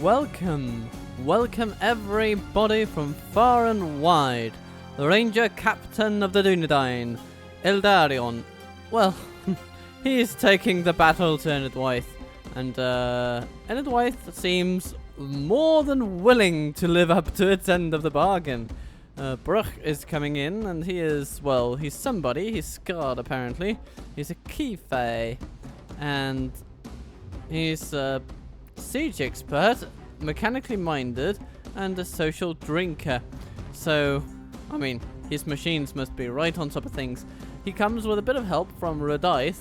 welcome everybody from far and wide. The Ranger Captain of the Dunedain, Adrian. Well, he's taking the battle to Enidwaith, and Enidwaith seems more than willing to live up to its end of the bargain. Bruch is coming in, and he's somebody. He's scarred, apparently. He's a Keyfey, and he's a siege expert, mechanically minded, and a social drinker. So, I mean, his machines must be right on top of things. He comes with a bit of help from Reunited.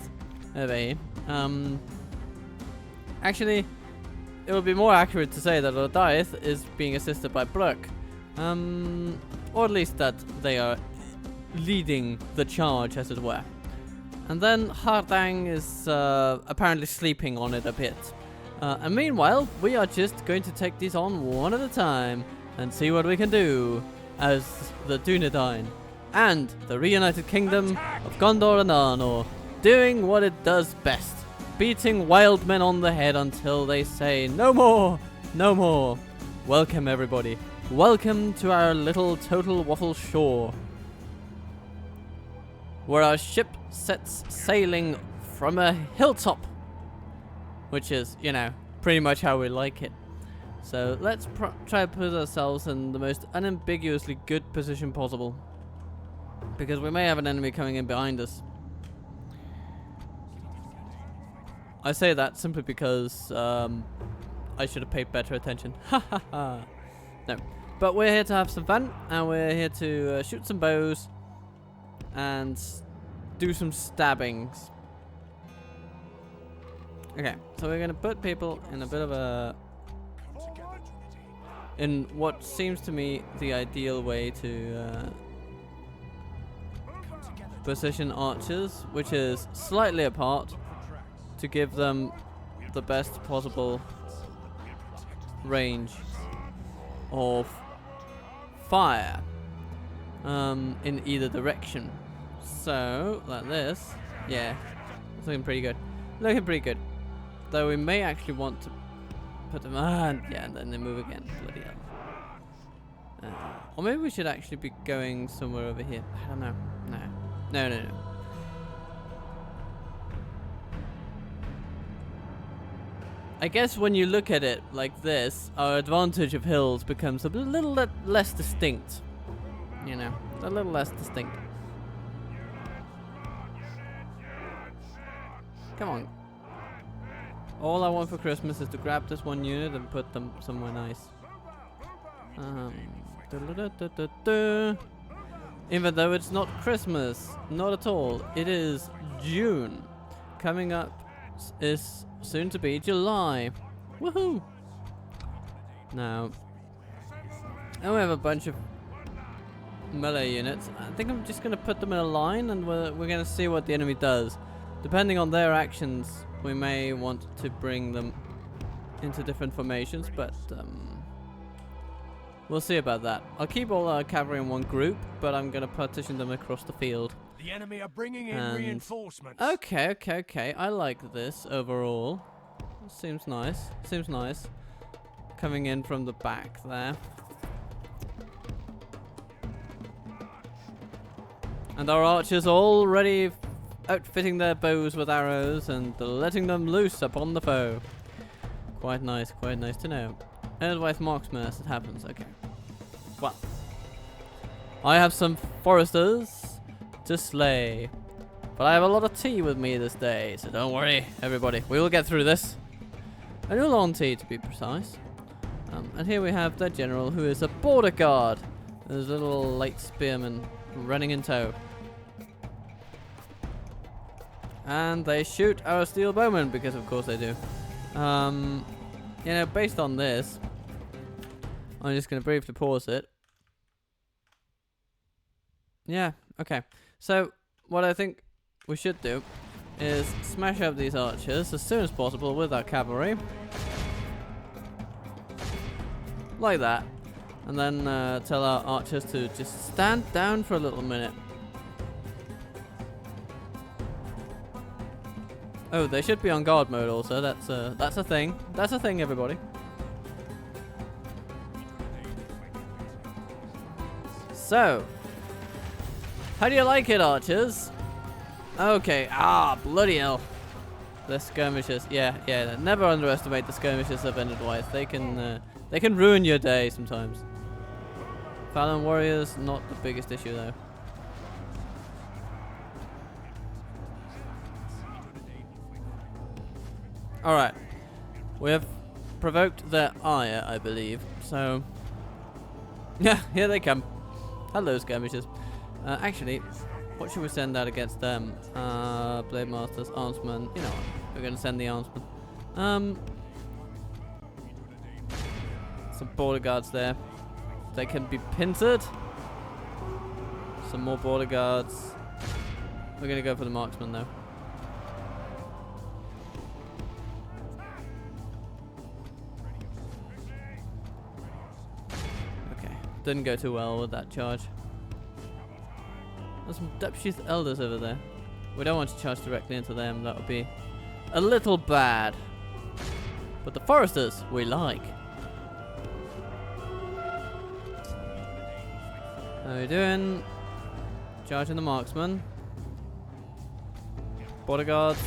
Actually, it would be more accurate to say that Reunited is being assisted by Bruch. Or at least that they are leading the charge, as it were. And then Hardang is apparently sleeping on it a bit. And meanwhile, we are just going to take these on one at a time and see what we can do as the Dunedain and the Reunited Kingdom of Gondor and Arnor, doing what it does best, beating wild men on the head until they say, "No more, no more." Welcome, everybody. Welcome to our little Total Waffle shore, where our ship sets sailing from a hilltop, which is, you know, pretty much how we like it. So let's try to put ourselves in the most unambiguously good position possible, because we may have an enemy coming in behind us. I say that simply because I should have paid better attention. Ha ha ha. No. But we're here to have some fun, and we're here to shoot some bows and do some stabbings. Okay, so we're going to put people in a bit of a... in what seems to me the ideal way to position archers, which is slightly apart to give them the best possible range of fire in either direction. So, like this. Yeah, it's looking pretty good. Looking pretty good. Though we may actually want to put them on. Yeah, and then they move again. Bloody hell. Or maybe we should actually be going somewhere over here. I don't know. No. I guess when you look at it like this, our advantage of hills becomes a little less distinct. You know, a little less distinct. Come on. All I want for Christmas is to grab this one unit and put them somewhere nice. Even though it's not Christmas, not at all. It is June. Coming up is soon to be July. Woohoo! Now, and we have a bunch of melee units. I think I'm just going to put them in a line, and we're going to see what the enemy does. Depending on their actions, we may want to bring them into different formations, but we'll see about that. I'll keep all our cavalry in one group, but I'm going to partition them across the field. The enemy are bringing in reinforcements. Okay. I like this overall. Seems nice. Coming in from the back there. And our archers already outfitting their bows with arrows and letting them loose upon the foe. Quite nice to know. Advice marksman as it happens. Okay. Well, I have some foresters to slay, but I have a lot of tea with me this day, so don't worry, everybody. We will get through this. A new long tea, to be precise. And here we have the general, who is a border guard. There's a little light spearman running in tow. And they shoot our steel bowmen, because of course they do. You know, based on this, I'm just going to briefly pause it. Yeah, okay. So, what I think we should do is smash up these archers as soon as possible with our cavalry. Like that. And then tell our archers to just stand down for a little minute. Oh, they should be on guard mode also. That's a thing. That's a thing, everybody. So, how do you like it, archers? Okay. Ah, bloody hell. The skirmishers. Yeah. Never underestimate the skirmishers of Endwise. They can ruin your day sometimes. Fallen warriors, not the biggest issue though. Alright. We have provoked their ire, I believe. So, yeah, here they come. Hello, skirmishers. Actually, what should we send out against them? Blade Masters, Armsmen. You know what? We're going to send the Armsmen. Some border guards there. They can be pincered. Some more border guards. We're going to go for the marksman though. Okay. Didn't go too well with that charge. There's some Depth-Sheath Elders over there. We don't want to charge directly into them. That would be a little bad. But the Foresters, we like. How are we doing? Charging the marksman. Border guards,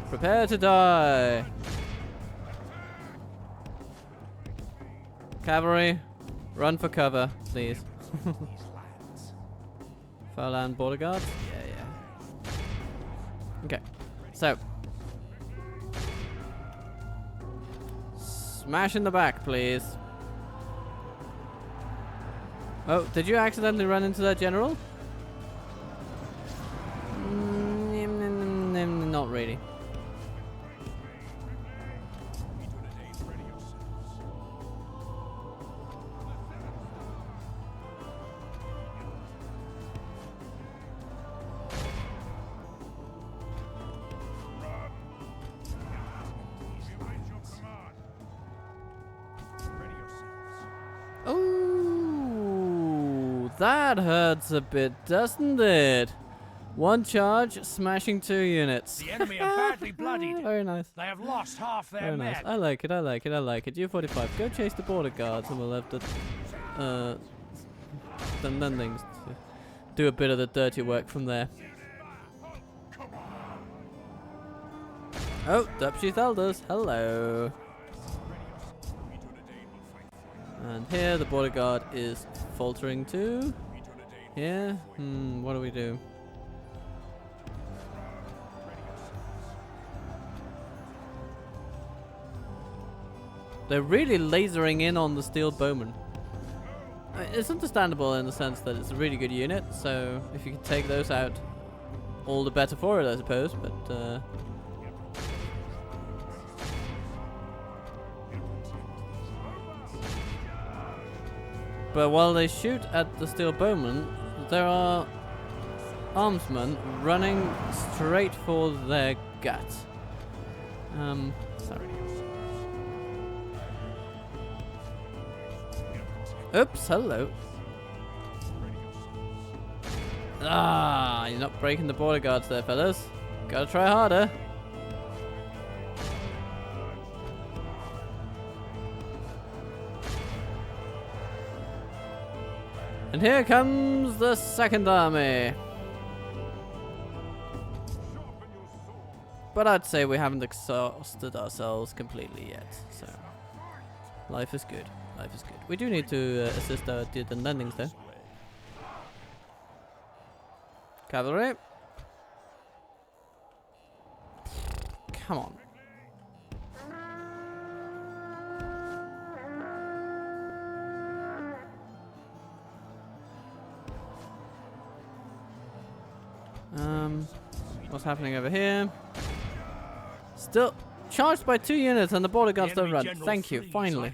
prepare to die. Cavalry, run for cover, please. Farland border guards? Yeah. Okay, so. Smash in the back, please. Oh, did you accidentally run into that general? Not really. Oh, that hurts a bit, doesn't it? One charge, smashing 2 units. The enemy are badly bloodied. Very nice. They have lost half their Very men. nice. I like it. U45, go chase the border guards, and we'll have the things to do a bit of the dirty work from there. Oh, Depth-Sheath Elders, hello. And here the border guard is faltering too. Here, what do we do? They're really lasering in on the steel bowmen. It's understandable in the sense that it's a really good unit, so if you can take those out, all the better for it, I suppose, but while they shoot at the steel bowmen, there are armsmen running straight for their gut. Sorry. Oops, hello. Ah, you're not breaking the border guards there, fellas. Gotta try harder. And here comes the second army. But I'd say we haven't exhausted ourselves completely yet, so life is good. Life is good. We do need to assist our dead landings though. Cavalry. Come on. What's happening over here? Still charged by 2 units and the border guards don't run. Thank you, finally.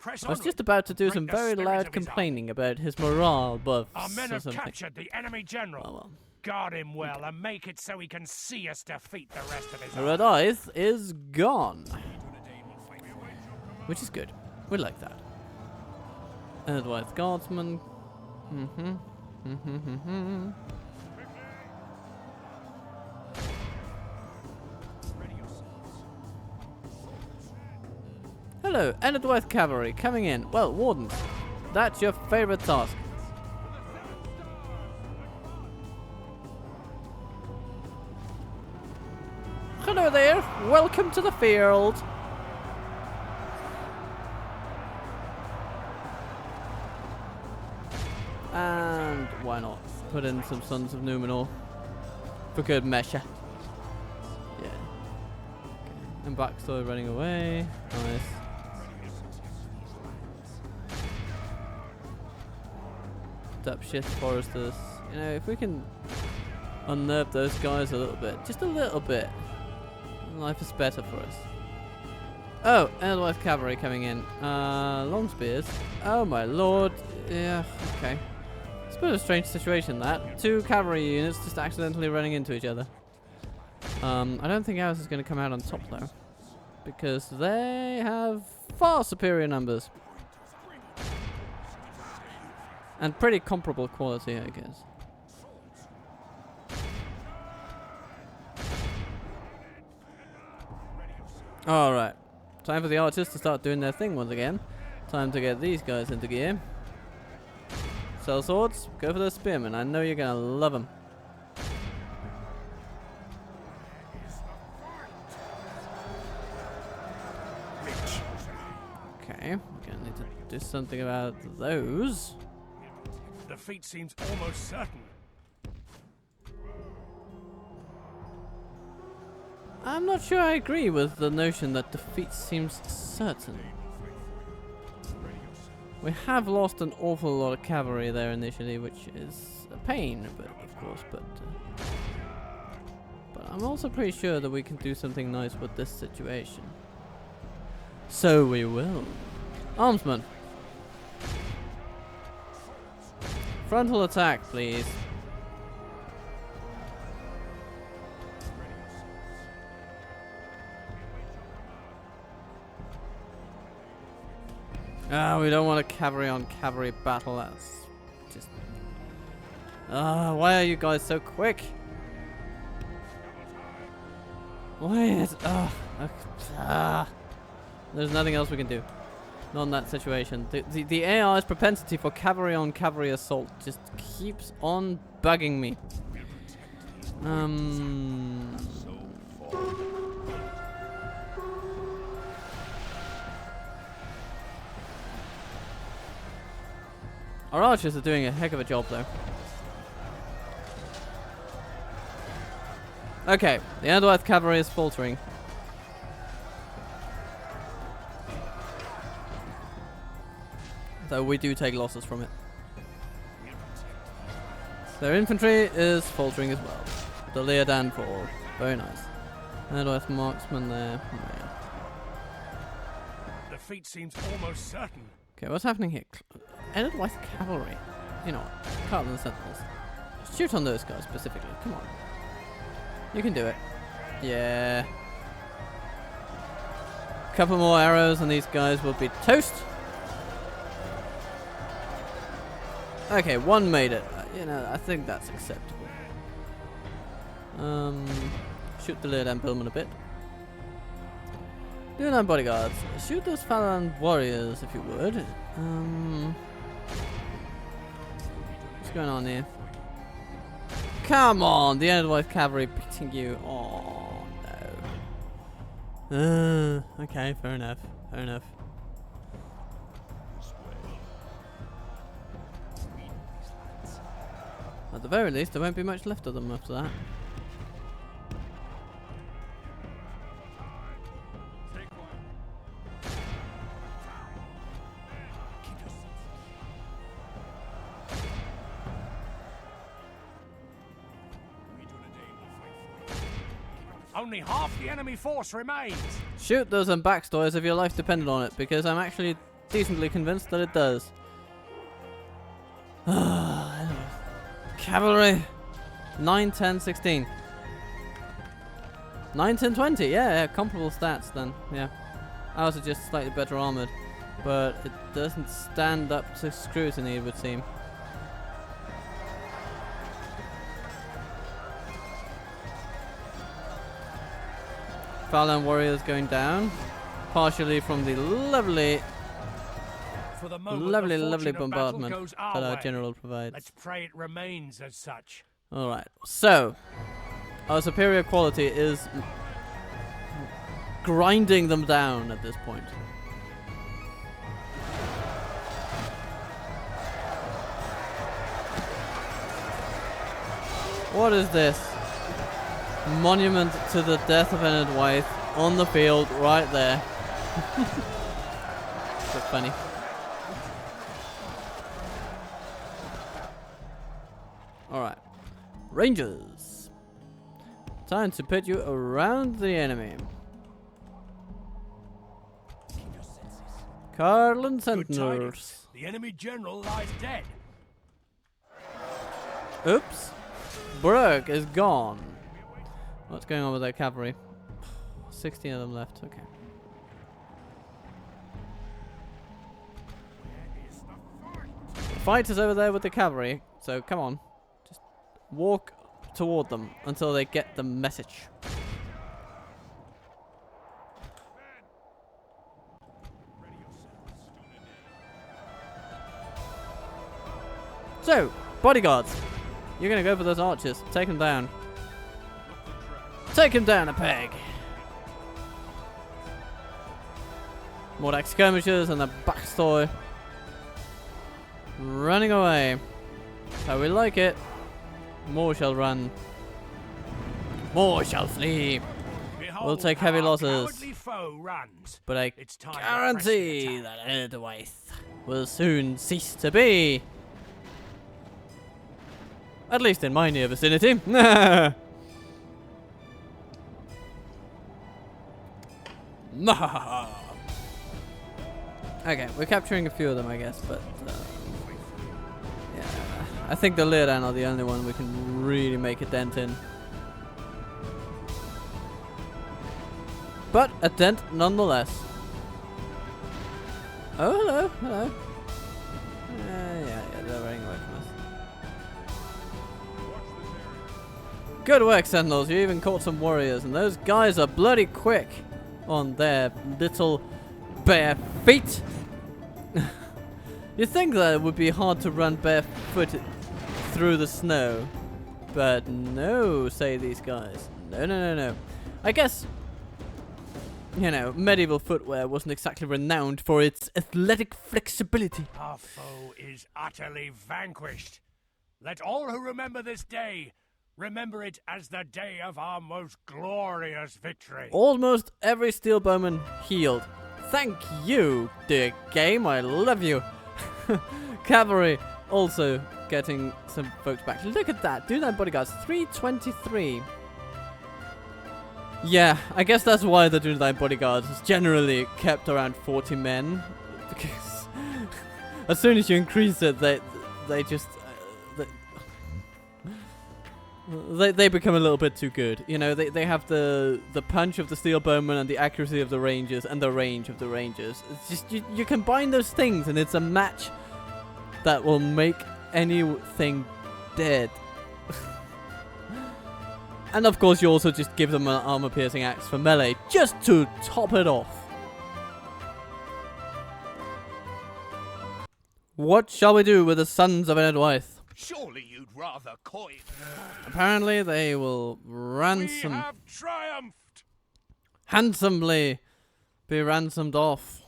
I was just about to do some very loud complaining about his morale buffs. Our men have captured the enemy general. Oh, well. Guard him well and make it so he can see us defeat the rest of his The Red Eyes is gone. Which is good. We like that. Advice Guardsman. Hello, Endwise Cavalry coming in. Well, Wardens, that's your favorite task. Welcome to the field. And why not put in some Sons of Numenor for good measure. Yeah. Okay. And backstory running away. Nice. Up shit foresters. You know, if we can unnerve those guys a little bit, just a little bit, life is better for us. Oh, Edelweiss cavalry coming in. Long spears. Oh my lord. Yeah, okay. It's a bit of a strange situation, that. Two cavalry units just accidentally running into each other. I don't think ours is going to come out on top, though. Because they have far superior numbers. And pretty comparable quality, I guess. Alright. Time for the archers to start doing their thing once again. Time to get these guys into gear. Sell swords, go for the spearmen. I know you're gonna love them. Okay, we're gonna need to do something about those. Defeat seems almost certain. I'm not sure I agree with the notion that defeat seems certain. We have lost an awful lot of cavalry there initially, which is a pain, but of course, but I'm also pretty sure that we can do something nice with this situation. So we will. Armsmen. Frontal attack, please. We don't want a cavalry on cavalry battle. That's just... why are you guys so quick? Why is... There's nothing else we can do. Not in that situation. The AI's propensity for cavalry on cavalry assault just keeps on bugging me. Our archers are doing a heck of a job, though. Okay, the Edelweiss cavalry is faltering. So we do take losses from it. Their infantry is faltering as well. The Leodan fall. Very nice. Edelweiss marksman there. Yeah. Defeat seems almost certain. Okay, what's happening here? Edelweiss cavalry. You know what? Carlin sentinels. Shoot on those guys specifically. Come on. You can do it. Yeah. Couple more arrows and these guys will be toast. Okay, one made it. You know, I think that's acceptable. Shoot the Leodan billman a bit. Leodan bodyguards. Shoot those Falan warriors if you would. What's going on here? Come on, the Edelweiss cavalry beating you. Oh no. Okay, fair enough. Fair enough. At the very least, there won't be much left of them after that. Only half the enemy force remains. Shoot those backstories if your life depended on it, because I'm actually decently convinced that it does. Cavalry. 9, 10, 16. 9, 10, 20. Yeah, comparable stats then. Yeah. Ours are just slightly better armored, but it doesn't stand up to scrutiny, it would seem. Falan warriors going down, partially from the lovely bombardment that our general provides. Let's pray it remains as such. Alright, so our superior quality is grinding them down at this point. What is this? Monument to the death of Enid Wythe on the field right there. That's funny. Alright. Rangers. Time to put you around the enemy. Carlin Sentinels. The enemy general lies dead. Oops. Brooke is gone. What's going on with that cavalry? 16 of them left. Okay. The fight is over there with the cavalry, so come on. Just walk toward them until they get the message. So, bodyguards. You're gonna go for those archers. Take them down. Take him down a peg. More skirmishers and the backstory. Running away. How we like it. More shall run. More shall flee. Behold, We'll take heavy our losses. cowardly foe runs. But I It's time to guarantee press the that Enid Wythe will soon cease to be. At least in my near vicinity. Okay, we're capturing a few of them, I guess, but yeah, I think the Leodan are the only one we can really make a dent in. But a dent nonetheless. Oh, hello, hello. Yeah, they're running away from us. Good work, Sentinels. You even caught some warriors, and those guys are bloody quick on their little bare feet. You'd think that it would be hard to run barefoot through the snow, but no, say these guys. No. I guess, you know, medieval footwear wasn't exactly renowned for its athletic flexibility. Our foe is utterly vanquished. Let all who remember this day remember it as the day of our most glorious victory. Almost every steel bowman healed. Thank you, dear game. I love you. Cavalry also getting some folks back. Look at that. Do that, bodyguards. 323. Yeah, I guess that's why the Dunedain bodyguards is generally kept around 40 men. Because as soon as you increase it, they just... They become a little bit too good. You know, they have the punch of the steel bowman and the accuracy of the rangers and the range of the rangers. It's just you combine those things and it's a match that will make anything dead. And of course you also just give them an armor piercing axe for melee just to top it off. What shall we do with the sons of Enid Wythe? Surely you'd rather coin. Apparently they will We have triumphed. handsomely be ransomed off.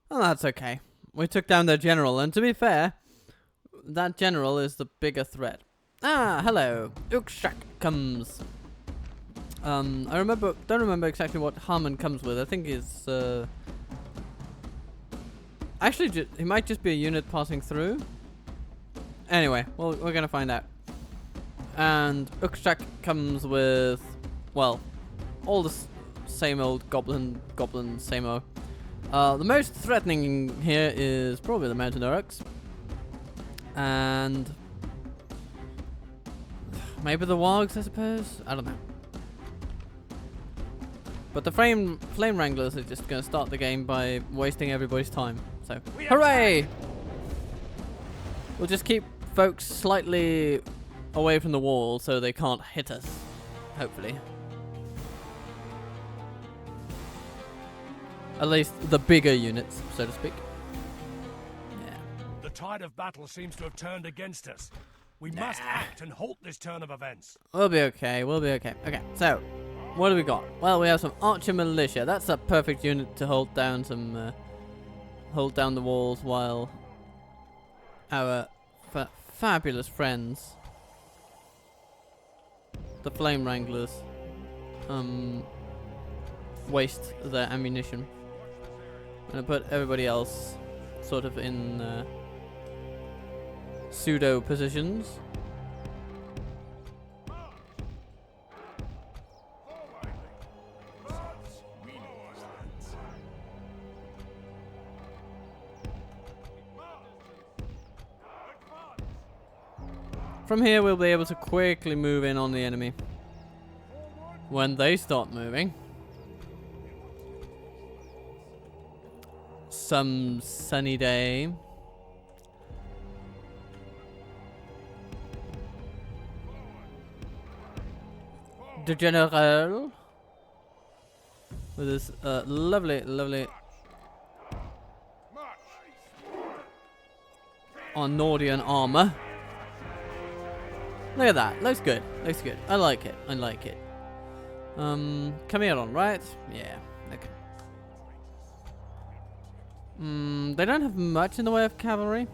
Well, that's okay. We took down their general, and to be fair, that general is the bigger threat. Ah, hello. Ukshak comes. Don't remember exactly what Harmon comes with. I think he's actually he might just be a unit passing through. Anyway, well, we're gonna find out. And Ukshak comes with, well, all the same old goblin, same old. The most threatening here is probably the Mountain Orcs. And maybe the Wargs, I suppose? I don't know. But the Flame Wranglers are just gonna start the game by wasting everybody's time. So, hooray! We'll just keep folks slightly away from the wall so they can't hit us, hopefully. At least the bigger units, so to speak. Yeah. The tide of battle seems to have turned against us. We must act and halt this turn of events. We'll be okay, we'll be okay. Okay, so, what do we got? Well, we have some archer militia. That's a perfect unit to hold down hold down the walls while our fabulous friends, the flame wranglers, waste their ammunition. I'm gonna put everybody else sort of in pseudo positions. From here we'll be able to quickly move in on the enemy when they start moving. Some sunny day. The General with his lovely Nordian armor. Look at that. Looks good. Looks good. I like it. I like it. Come here on, right? Yeah. Okay. They don't have much in the way of cavalry.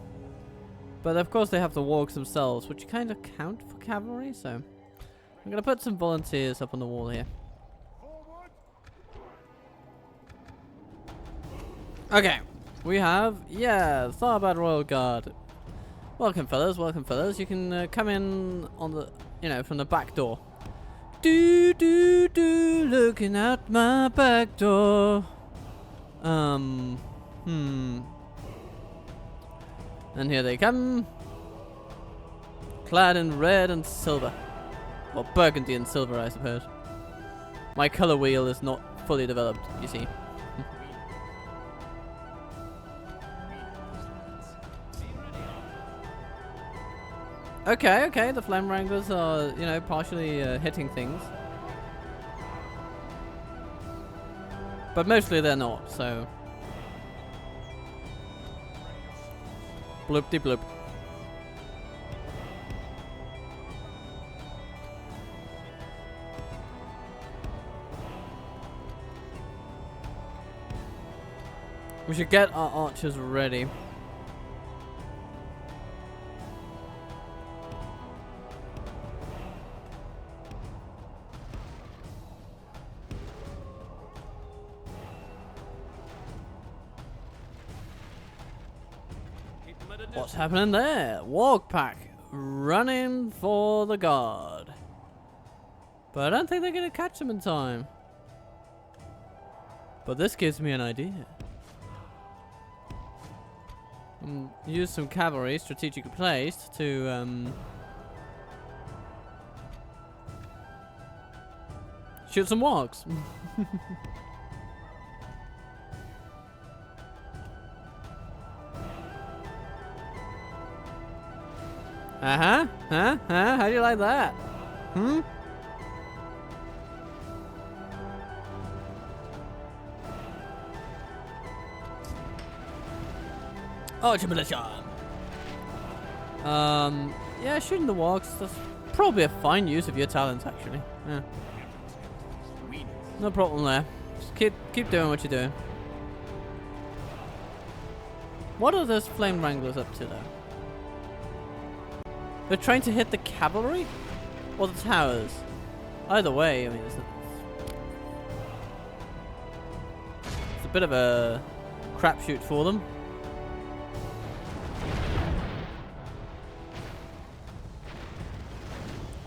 But of course they have the wargs themselves, which kind of count for cavalry, so I'm gonna put some volunteers up on the wall here. Okay. We have, yeah, Tharbad Royal Guard. Welcome, fellas. Welcome, fellas. You can come in on the, from the back door. Looking out my back door. And here they come. Clad in red and silver. Well, burgundy and silver, I suppose. My color wheel is not fully developed, you see. Okay, the flame wranglers are, partially hitting things. But mostly they're not, so. Bloop de bloop. We should get our archers ready. What's happening there? Warg pack running for the guard. But I don't think they're going to catch them in time. But this gives me an idea. Use some cavalry strategically placed to shoot some wargs. Huh? How do you like that? Archer militia. Yeah, shooting the wargs, that's probably a fine use of your talents, actually. Yeah. No problem there. Just keep doing what you're doing. What are those flame wranglers up to, though? They're trying to hit the cavalry? Or the towers? Either way, I mean, it's a bit of a crapshoot for them.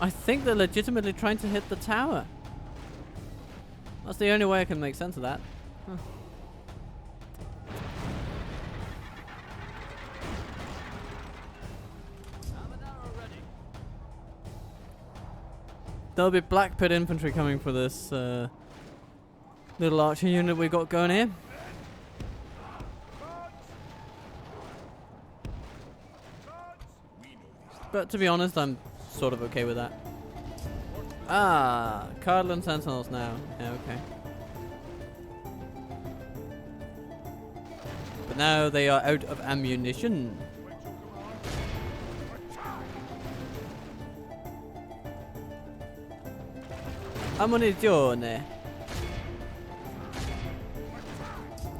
I think they're legitimately trying to hit the tower. That's the only way I can make sense of that. Huh. There'll be Black Pit infantry coming for this little archer unit we got going here. But to be honest, I'm sort of okay with that. Ah, Cardland Sentinels now. Yeah, okay. But now they are out of ammunition. ammunizione.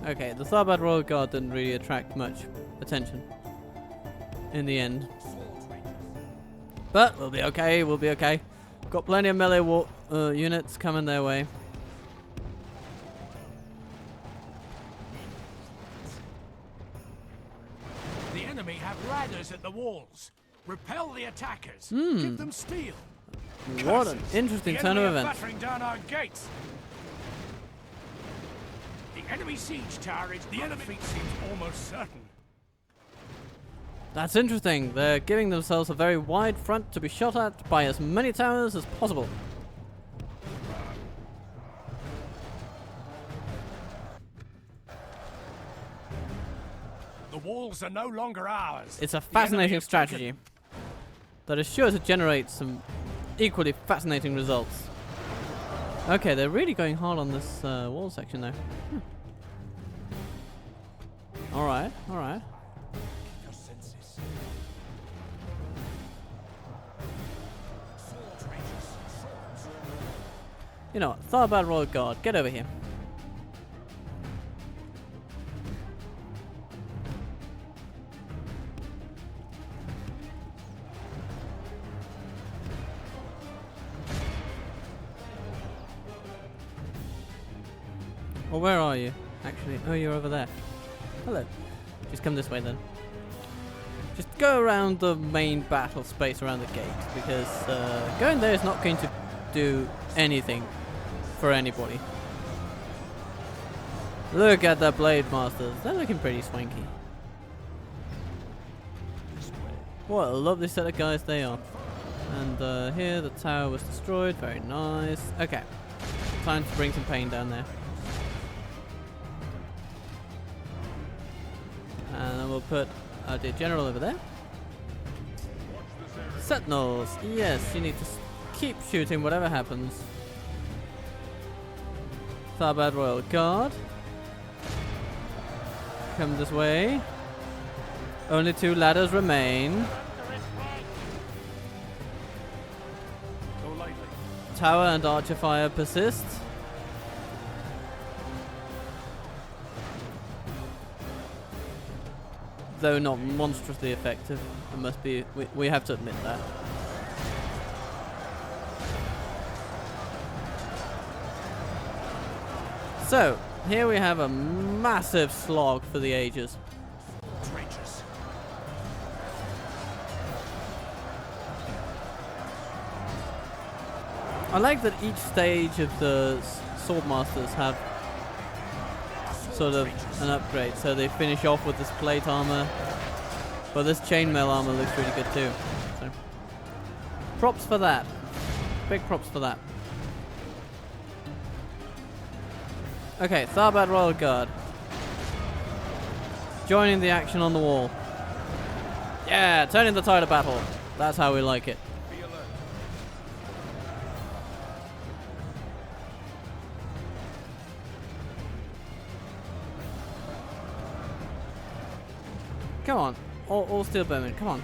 Okay, the Tharbad Royal Guard didn't really attract much attention in the end. But we'll be okay, we'll be okay. Got plenty of melee units coming their way. The enemy have ladders at the walls. Repel the attackers. Give them steel. What an interesting turn of events. Battering down our gates. The enemy siege tower is the enemy feat seems almost certain. That's interesting. They're giving themselves a very wide front to be shot at by as many towers as possible. The walls are no longer ours. It's a fascinating strategy that is sure to generate some equally fascinating results. Okay, they're really going hard on this wall section though. Alright, alright. You know what? Tharbad Royal Guard, get over here. Well, where are you? Actually, oh, you're over there. Hello. Just come this way then. Just go around the main battle space around the gate, because going there is not going to do anything for anybody. Look at the Blade Masters. They're looking pretty swanky. What a lovely set of guys they are. And here the tower was destroyed. Very nice. Okay. Time to bring some pain down there. And then we'll put our dear general over there. Sentinels. Yes, you need to keep shooting whatever happens. Tharbad Royal Guard. Come this way. Only 2 ladders remain. Tower and archer fire persist. Though not monstrously effective. It must be, we have to admit that. So, here we have a massive slog for the ages. I like that each stage of the Swordmasters have sort of an upgrade, so they finish off with this plate armor, but this chainmail armor looks really good too. So, props for that. Big props for that. Okay, Tharbad Royal Guard. Joining the action on the wall. Yeah, turning the tide of battle. That's how we like it. Come on, all steel bowmen, come on.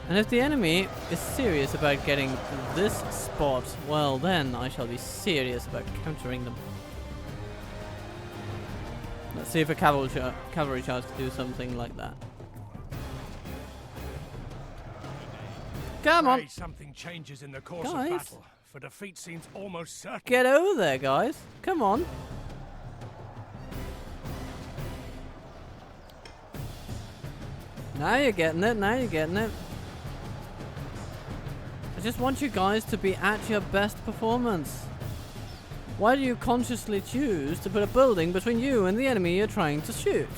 And if the enemy is serious about getting this spot, well then I shall be serious about countering them. Let's see if a cavalry charge can do something like that. Come on! Something changes in the course of battle, for defeat seems almost certain. Get over there, guys. Come on. Now you're getting it, now you're getting it. I just want you guys to be at your best performance. Why do you consciously choose to put a building between you and the enemy you're trying to shoot?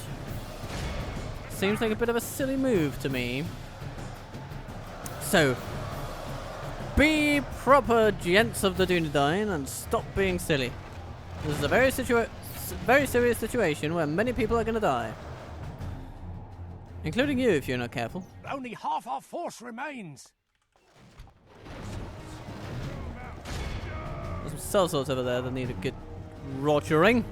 Seems like a bit of a silly move to me. So, be proper gents of the Dunedain and stop being silly. This is a very serious situation where many people are going to die. Including you if you're not careful. Only half our force remains. There's some sellswords over there that need a good rotering.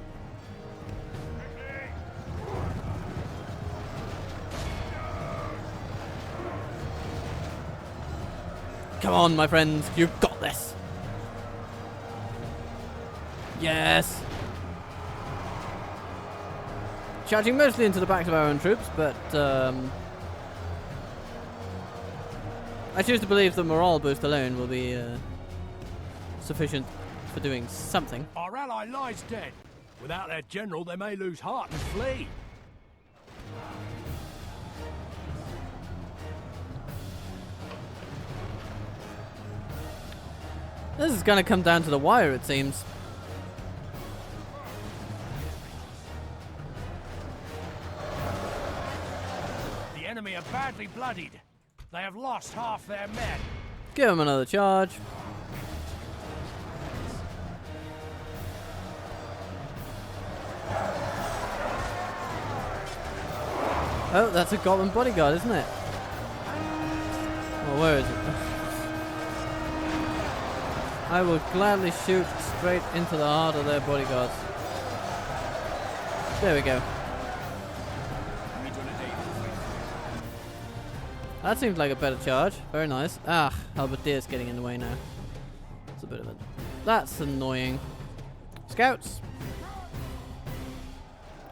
Come on, my friends, you've got this. Yes. Charging mostly into the backs of our own troops, but I choose to believe the morale boost alone will be sufficient for doing something. Our ally lies dead. Without their general, they may lose heart and flee. This is going to come down to the wire, it seems. The enemy are badly bloodied. They have lost half their men. Give them another charge. Oh, that's a goblin bodyguard, isn't it? Well, where is it? I will gladly shoot straight into the heart of their bodyguards. There we go. That seems like a better charge. Very nice. Ah, Halberdiers getting in the way now. That's a bit of it. That's annoying. Scouts!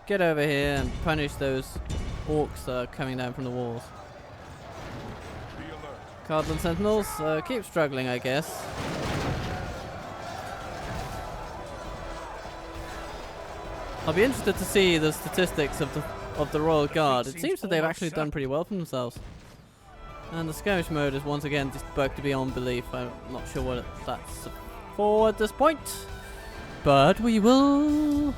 Get over here and punish those orcs that are coming down from the walls. Cardland Sentinels, keep struggling, I guess. I'll be interested to see the statistics of the Royal Guard. It seems that they've actually done pretty well for themselves. And the skirmish mode is once again just bugged beyond belief. I'm not sure what that's for at this point. But we will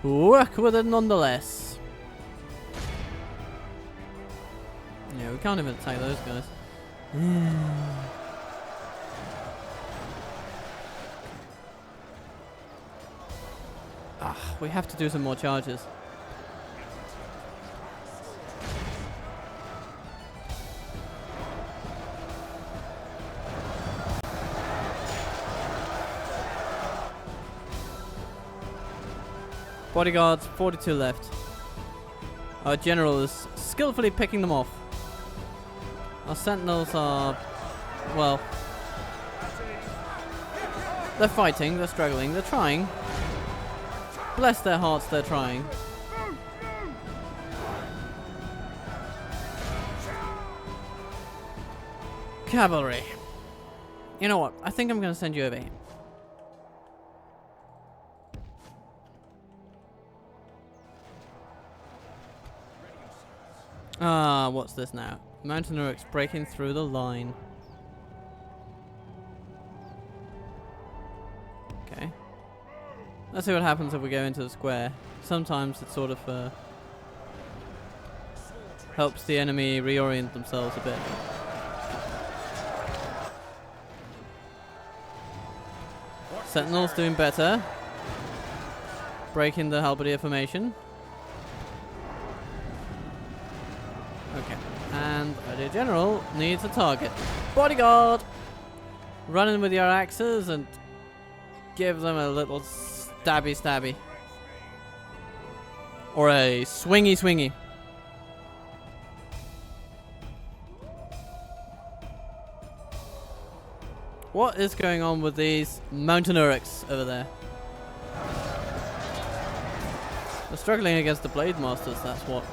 work with it nonetheless. Yeah, we can't even attack those guys. We have to do some more charges. Bodyguards, 42 left. Our general is skillfully picking them off. Our sentinels are, well, they're fighting, they're struggling, they're trying. Bless their hearts, they're trying. Cavalry. You know what? I think I'm going to send you over here. Ah, what's this now? Mountain Uruk's breaking through the line. Okay. Let's see what happens if we go into the square. Sometimes it sort of helps the enemy reorient themselves a bit. Sentinels doing better. Breaking the halberdier formation. Okay. And the general needs a target. Bodyguard! Run in with your axes and give them a little stabby stabby. Or a swingy swingy. What is going on with these Mountain Uruks over there? They're struggling against the Blade Masters, that's what.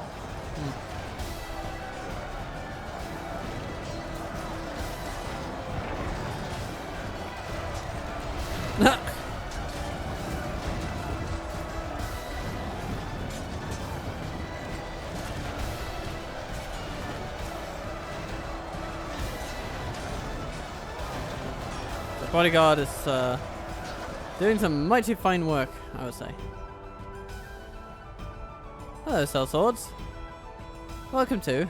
Bodyguard is doing some mighty fine work, I would say. Hello, sellswords. Welcome to.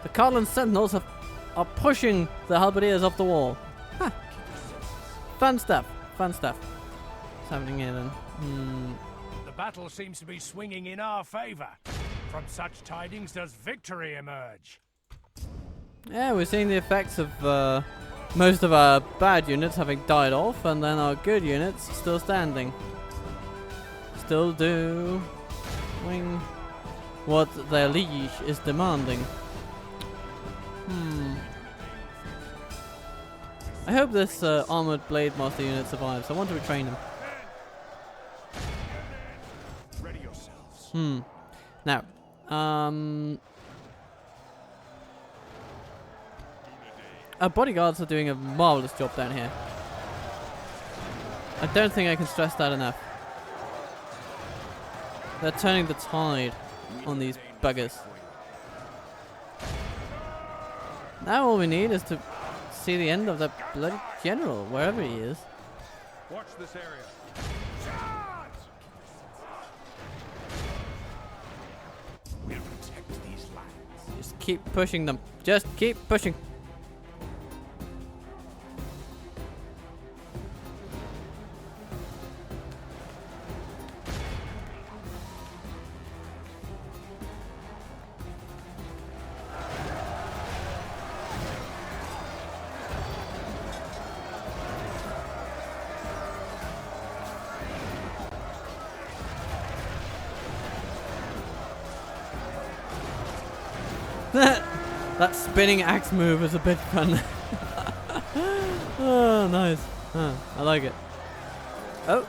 The Cardland Sentinels are pushing the halberdiers off the wall. Huh. Fun stuff. Fun stuff. What's happening here then? The battle seems to be swinging in our favour. From such tidings does victory emerge. Yeah, we're seeing the effects of most of our bad units having died off, and then our good units still standing. Still do. Wing. what their liege is demanding. I hope this armored blade master unit survives. I want to retrain him. Ready yourselves. Now, our bodyguards are doing a marvelous job down here. I don't think I can stress that enough. They're turning the tide on these buggers. Now all we need is to see the end of the bloody general, wherever he is. Watch this area. We'll protect these lands. Just keep pushing them. Just keep pushing. That spinning axe move is a bit fun. Oh, nice. I like it. Oh,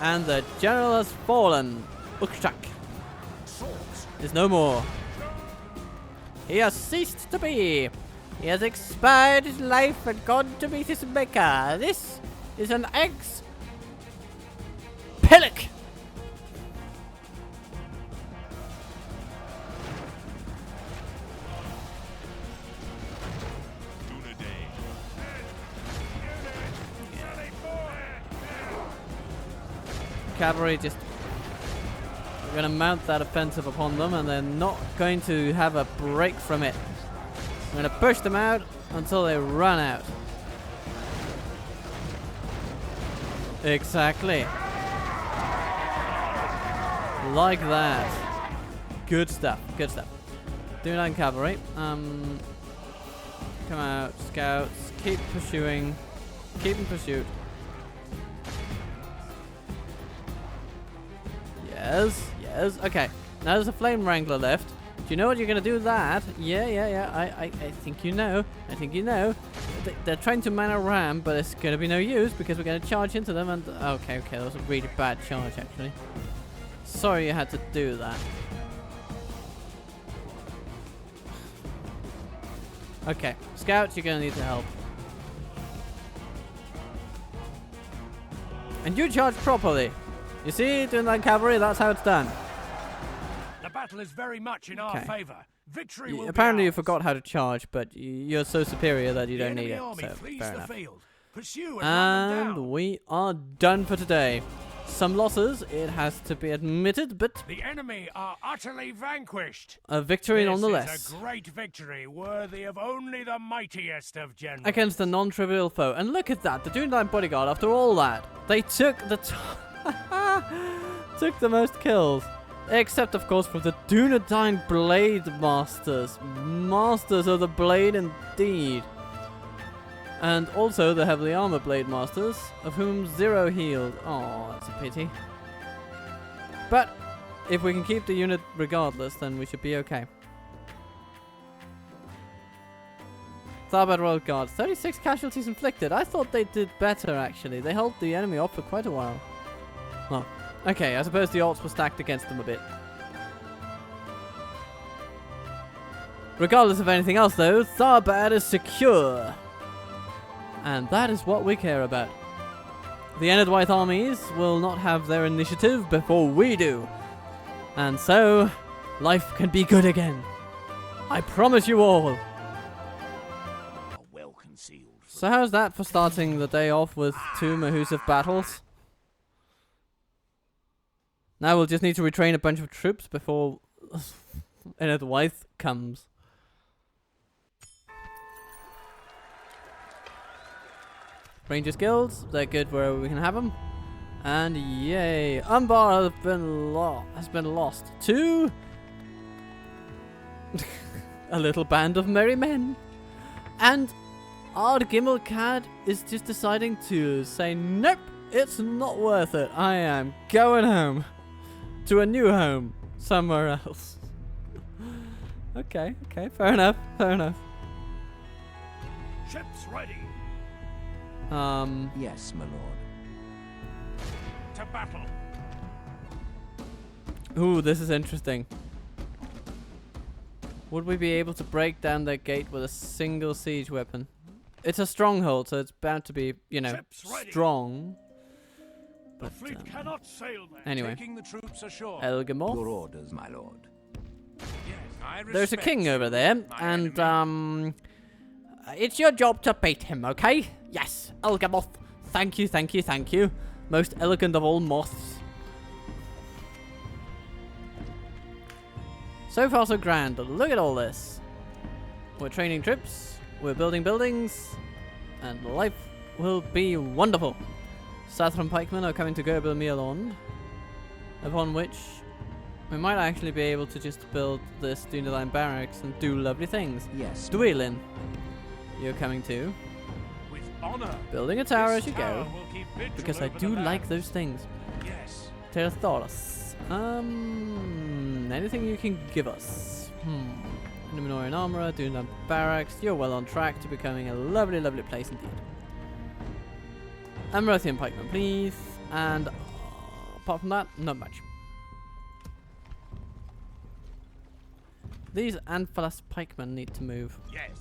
and the general has fallen. Ukshak is no more. He has ceased to be. He has expired his life and gone to meet his maker. This is an ex-Pillock. Cavalry just, we're going to mount that offensive upon them, and they're not going to have a break from it. We're going to push them out until they run out. Exactly. Like that. Good stuff. Good stuff. Dunedain cavalry. Come out, scouts. Keep pursuing. Keep in pursuit. Yes, yes. Okay. Now there's a flame wrangler left. Do you know what you're gonna do with that? Yeah. I think you know. I think you know. They're trying to man a ram, but it's gonna be no use because we're gonna charge into them. And okay, that was a really bad charge actually. Sorry you had to do that. Okay, scouts, you're gonna need to help. And you charge properly. You see, doing that cavalry, that's how it's done. The battle is very much in our favor. Victory will apparently be you ours. forgot how to charge, but you're so superior that you don't need it. So fair enough. Pursue And we are done for today. Some losses, it has to be admitted, but the enemy are utterly vanquished. a victory This nonetheless. is a great victory, worthy of only the mightiest of generals. Against a non-trivial foe. And look at that, the Dunedain bodyguard, after all that, they took the took the most kills. Except, of course, for the Dunedain Blade Masters. Masters of the Blade indeed. And also the Heavily Armored Blade Masters, of whom 0 healed. Oh, that's a pity. But if we can keep the unit regardless, then we should be okay. Tharbad Royal Guard, 36 casualties inflicted. I thought they did better, actually. They held the enemy off for quite a while. Well, okay, I suppose the odds were stacked against them a bit. Regardless of anything else, though, Tharbad is secure. And that is what we care about. The Enedwythe armies will not have their initiative before we do. And so, life can be good again. I promise you all. Well concealed. So how's that for starting the day off with 2 Mahusive battles? Now we'll just need to retrain a bunch of troops before Enedwythe comes. Ranger skills, they're good wherever we can have them. And yay, Umbar has been lost to a little band of merry men. And Ard Gimmelcad is just deciding to say, nope, it's not worth it. I am going home to a new home somewhere else. Okay, fair enough. Ships ready. Yes, my lord. To battle. Ooh, this is interesting. Would we be able to break down their gate with a single siege weapon? It's a stronghold, so it's bound to be, you know, strong. The fleet cannot sail there. Anyway. Taking the troops ashore. Elgamore. Your orders, my lord. Yes, I There's a respect king over there, my and enemy. it's your job to beat him, okay? Yes, Elgamoth. Thank you. Most elegant of all moths. So far so grand. Look at all this. We're training troops, we're building buildings, and life will be wonderful. Southern pikemen are coming to Gerbil Mirlond, upon which we might actually be able to just build this Dunedain barracks and do lovely things. Yes. Dwelin, you're coming too. With honor. Building a tower as This you tower go, will keep vigil because I over do the like lands. those things. Yes. Pterosaurus. Anything you can give us? Numenorian armorer, Dunedain barracks. You're well on track to becoming a lovely, lovely place indeed. Amarothian pikeman, please. And apart from that, not much. These Amphalas pikemen need to move. Yes.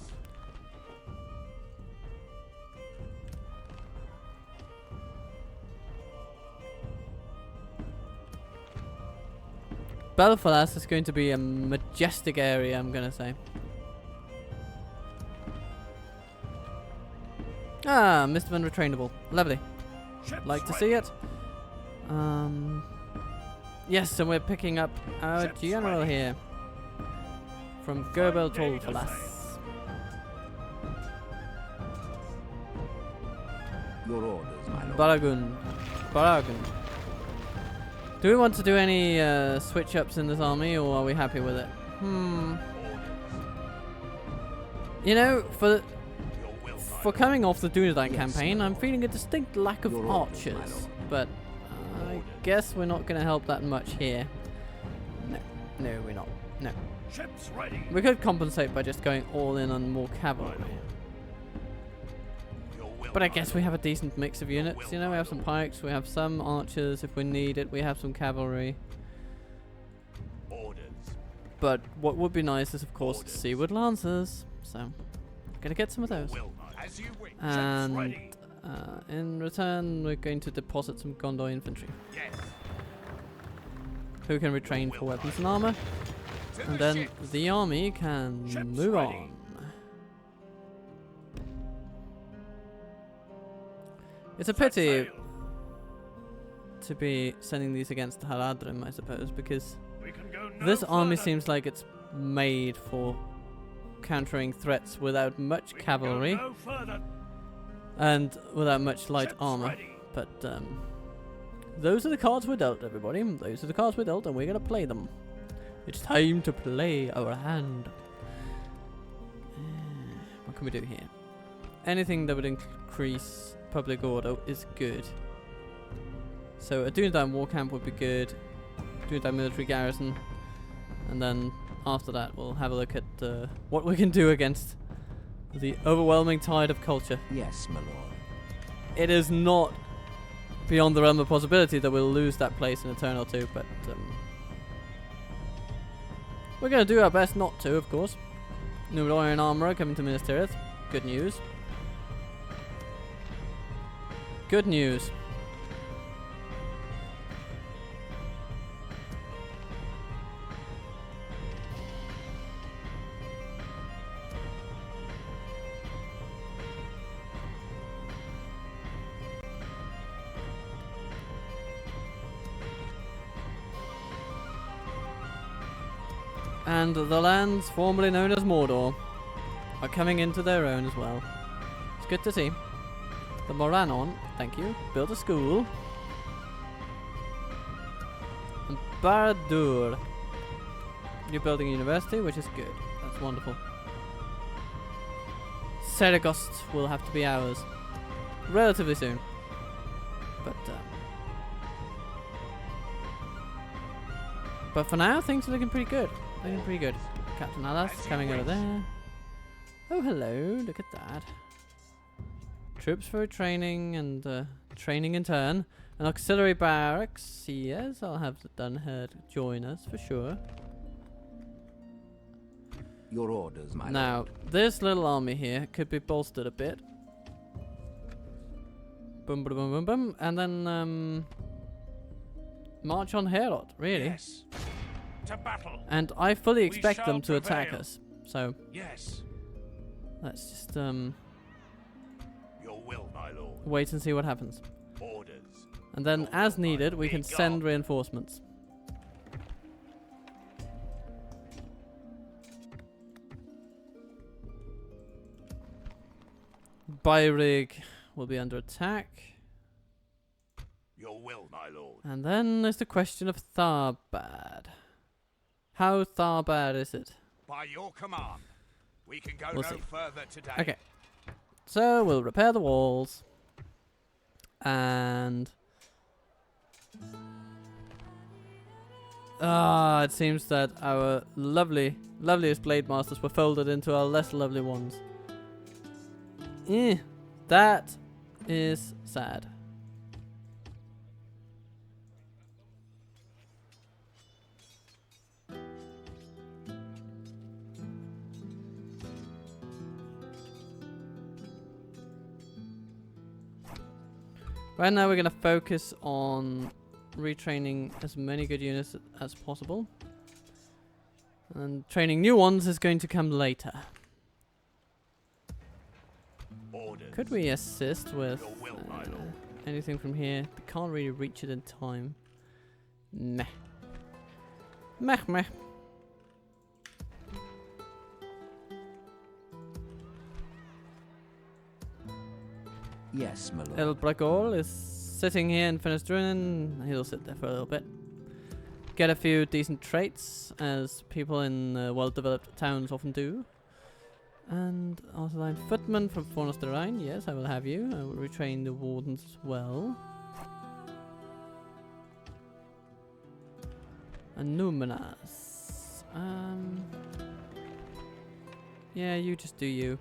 Belfalas is going to be a majestic area, I'm gonna say. Ah, Mr. Unretrainable. Lovely. Ships Like to ready. see it. Yes, and we're picking up our Ships general ready. here. From Gerbel Fine day to Tolfalas. Your orders, my lord. Baragun. Do we want to do any switch ups in this army, or are we happy with it? You know, for coming off the Dunedain campaign, I'm feeling a distinct lack of Your orders, my archers. lord. But I guess we're not going to help that much here. No, we're not. No. Ships ready. We could compensate by just going all in on more cavalry. Your will, But I my guess we have a decent mix of units. You know, we have some pikes, we have some archers if we need it, we have some cavalry. orders. But what would be nice is, of course, seaward lancers. So, gonna get some of those. Will, as you wish. Ships And ready. in return, we're going to deposit some Gondor infantry, Yes. who can retrain for weapons and armor. To And the then ships. the army can Ships move ready. on. It's a Set pity sail. to be sending these against Haradrim, I suppose, because We can go no this army further. seems like it's made for countering threats without much We can go cavalry no further. and without much light Ships armor. ready. But those are the cards we're dealt, everybody. Those are the cards we're dealt, and we're gonna play them. It's time to play our hand. What can we do here? Anything that would increase public order is good. So a Dunedain war camp would be good. Dunedain military garrison, and then after that we'll have a look at what we can do against the overwhelming tide of culture. Yes, my lord. It is not beyond the realm of possibility that we'll lose that place in a turn or two, but we're going to do our best not to, of course. Numenorian armorer coming to Minas Tirith. Good news. Good news. And the lands formerly known as Mordor are coming into their own as well. It's good to see. The Moranon, thank you, built a school. And Barad-dûr, you're building a university, which is good. That's wonderful. Saragost will have to be ours relatively soon. But for now, things are looking pretty good. looking pretty good. Captain Alice coming over there. Oh, hello. Look at that. Troops for training and training in turn. An auxiliary barracks. Yes, I'll have the Dunhead join us for sure. Your orders, my Now, lord. this little army here could be bolstered a bit. Boom, boom, boom, boom, boom. And then, march on Herod, really. Yes. To battle. And I fully We expect shall them to attack prevail. us. So, Yes. let's just, Your will, my lord. wait and see what happens. Orders. And then, Your as will, my needed, lord. we Be can gone. send reinforcements. Byrig will be under attack. Your will, my lord. And then there's the question of Tharbad. How Tharbad is it? By your command, we can go We'll no see. further today. Okay. So we'll repair the walls. And it seems that our loveliest blade masters were folded into our less lovely ones. That is sad. Right now we're going to focus on retraining as many good units as possible. And training new ones is going to come later. Orders. Could we assist with Your will, my lord. anything from here? We can't really reach it in time. Meh. Meh meh. Yes, my lord. El Bragol is sitting here in Finestrin. He'll sit there for a little bit. Get a few decent traits, as people in well-developed towns often do. And also line footman from Fornos the Rhine. Yes, I will have you. I will retrain the wardens as well. And Numenas. Yeah, you just do you.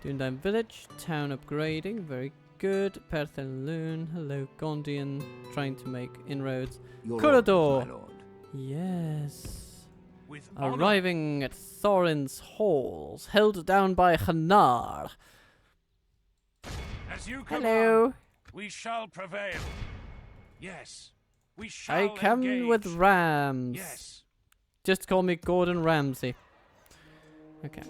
Dunedin Village, town upgrading, very good. Perthen Loon, hello Gondian, trying to make inroads. Your Corridor. orders, my lord. Yes. With honor. Arriving at Thorin's halls, held down by Hanar. As you command, Hello. we shall prevail. Yes. We shall I come engage. with rams. Yes. Just call me Gordon Ramsay. Okay.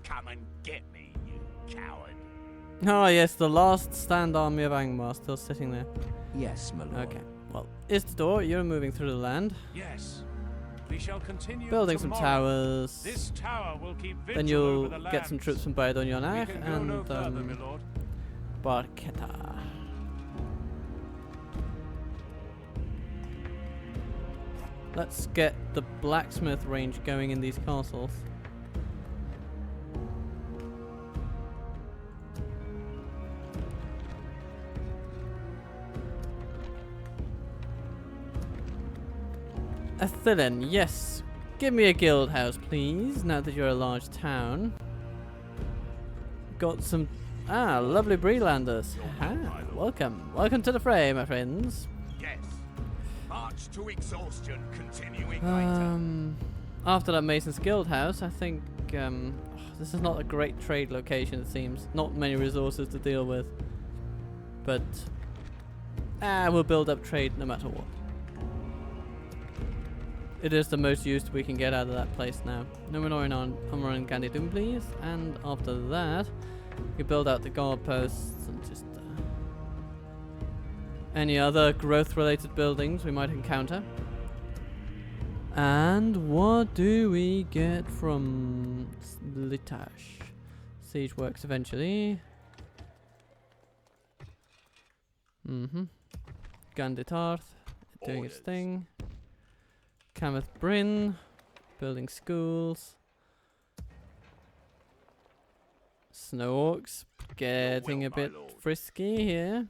Come and get me, you coward. Oh yes, the last stand army of Angmar still sitting there. Yes, my lord. Okay. Well, Istador, you're moving through the land. Yes. We shall continue Building some tomorrow. towers. This tower will keep vigil Then you'll over the get some lands. troops from Baidon We Yonach can go no and further, my lord. Barketa. Let's get the blacksmith range going in these castles. Athilin, yes. Give me a guild house, please, now that you're a large town. Got some... lovely Brelanders. Aha, welcome. Welcome to the fray, my friends. Yes. March to exhaustion, continuing later. After that Mason's Guild House, I think, this is not a great trade location, it seems. Not many resources to deal with. But, we'll build up trade no matter what. It is the most use we can get out of that place now. Numenorin on Umbar and Gandidum, please. And after that, we build out the guard posts and just any other growth-related buildings we might encounter. And what do we get from Litash? Siege works eventually. Ganditarth doing its thing. Kameth Bryn building schools. Snow Orcs getting a my bit lord. frisky here.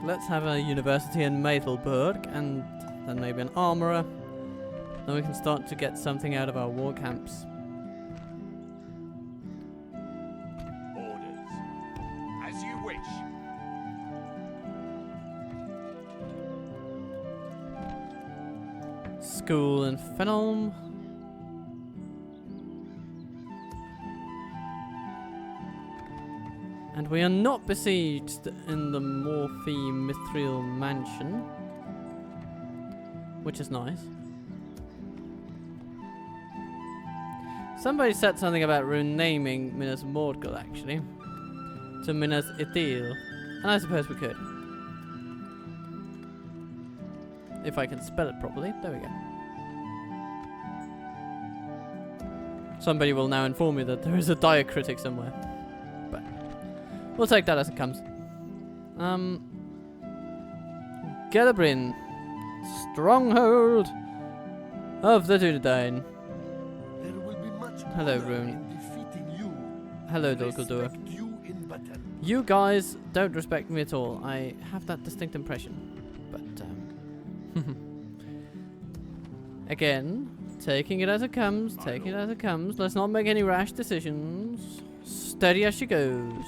let's have a university in Maythelburg, and then maybe an armorer. Then we can start to get something out of our war camps. Orders. As you wish. School in Fenelm. And we are not besieged in the Morphe Mithril Mansion, which is nice. Somebody said something about renaming Minas Morgul, actually, to Minas Ithil, and I suppose we could. If I can spell it properly. There we go. Somebody will now inform me that there is a diacritic somewhere. But we'll take that as it comes. Gelabrin. Stronghold of the Dunedain. There will be much Hello, honor Rune. in defeating you. Hello, Respect Dolguldur. you in battle. You guys don't respect me at all. I have that distinct impression. But, again, taking it as it comes, taking it as it comes. Let's not make any rash decisions. Steady as she goes.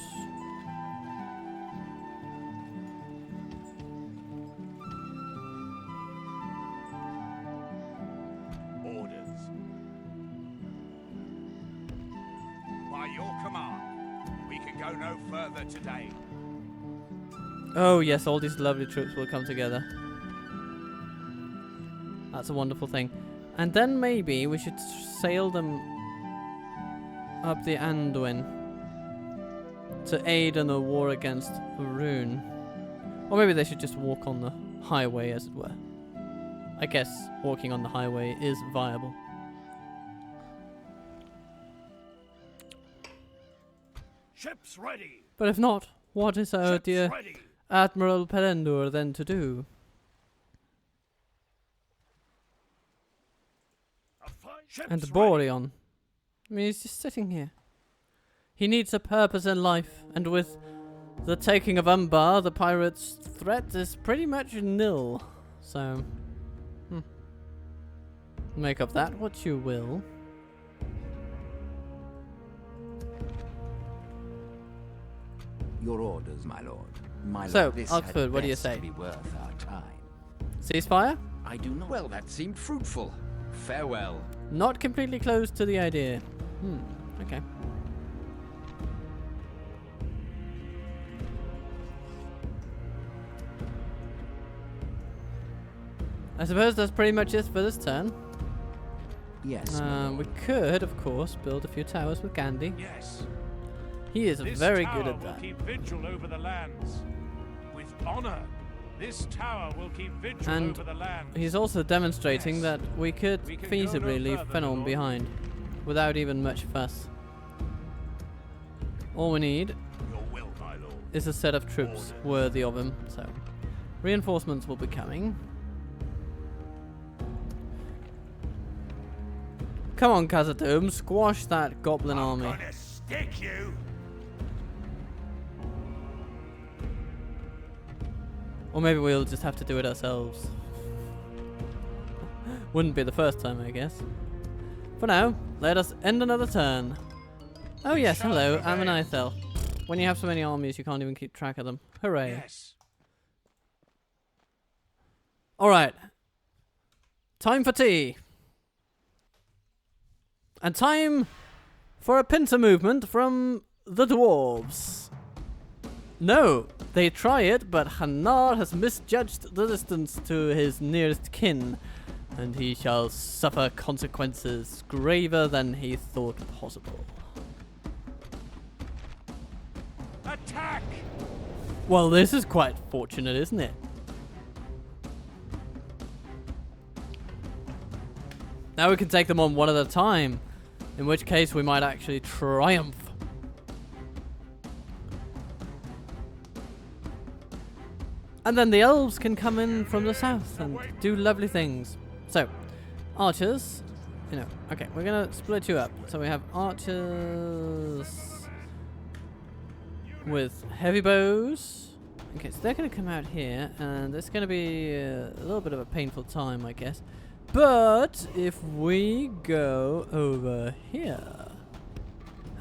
Orders. By your command, we can go no further today. Oh yes, all these lovely troops will come together. That's a wonderful thing. And then maybe we should sail them up the Anduin to aid in the war against Rune. Or maybe they should just walk on the highway, as it were. I guess walking on the highway is viable. Ships ready. But if not, what is our Ships dear ready. Admiral Perendur then to do? Ships And ready. Boreon. I mean, he's just sitting here. He needs a purpose in life, and with the taking of Umbar, the pirates' threat is pretty much nil. So, make of that what you will. Your orders, my lord. My So, lord, this Oxford, had what do you best say? Be worth our time. Ceasefire? I do not. Well, that seemed fruitful. Farewell. Not completely closed to the idea. Okay. I suppose that's pretty much it for this turn. Yes. my lord. We could, of course, build a few towers with Gandhi. Yes. He is This very tower good at will that. keep vigil over the lands. With honor. This tower will keep vigil And over the lands. he's also demonstrating Yes. that we could We can go feasibly no leave further, Fenelm Lord. behind without even much fuss. All we need Your will, my lord. is a set of troops Orders. worthy of him, so reinforcements will be coming. Come on, Khazad-dûm, squash that goblin I'm army. gonna stick you. Or maybe we'll just have to do it ourselves. Wouldn't be the first time, I guess. For now, let us end another turn. Oh yes, shall hello, prevail. I'm an Ithel. When you have so many armies, you can't even keep track of them. Hooray. Yes. Alright. Time for tea. And time for a pincer movement from the dwarves. No, they try it, but Hanar has misjudged the distance to his nearest kin, and he shall suffer consequences graver than he thought possible. Attack! Well, this is quite fortunate, isn't it? Now we can take them on one at a time, in which case we might actually triumph. And then the elves can come in from the south and do lovely things. So, archers, okay, we're gonna split you up. So we have archers with heavy bows, Okay, so they're going to come out here, and it's going to be a little bit of a painful time, I guess. But if we go over here,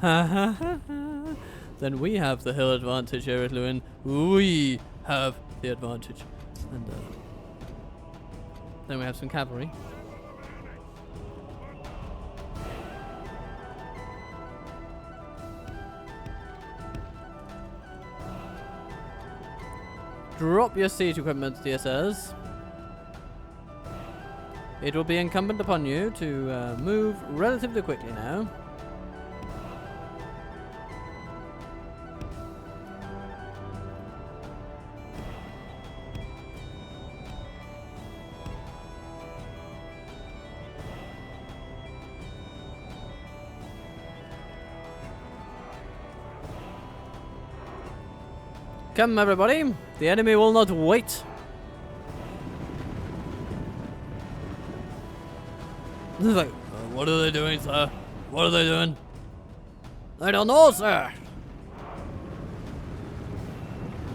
then we have the hill advantage here at Lewin. We have the advantage. And then we have some cavalry. Drop your siege equipment, DSS. It will be incumbent upon you to move relatively quickly now. Come, everybody. The enemy will not wait. It's like, what are they doing, sir? What are they doing? I don't know, sir.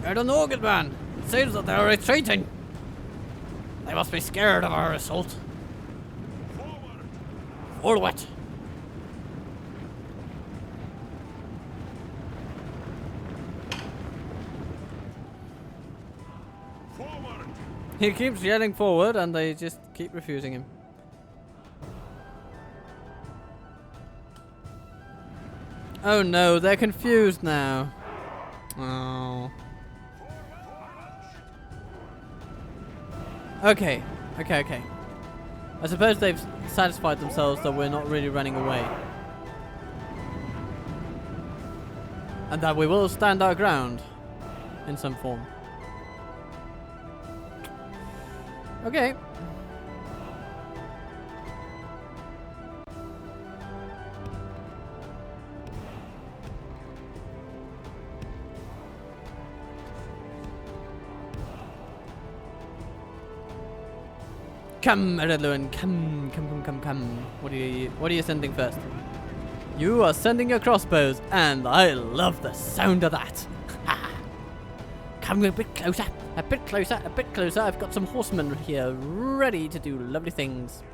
I don't know, good man. It seems that they're retreating. They must be scared of our assault. Forward. He keeps yelling forward and they just keep refusing him. Oh no, they're confused now. Oh. Okay. I suppose they've satisfied themselves that we're not really running away. And that we will stand our ground in some form. Okay. Come, Redluin, come. What are you sending first? You are sending your crossbows, and I love the sound of that. Come a bit closer, a bit closer. I've got some horsemen here ready to do lovely things.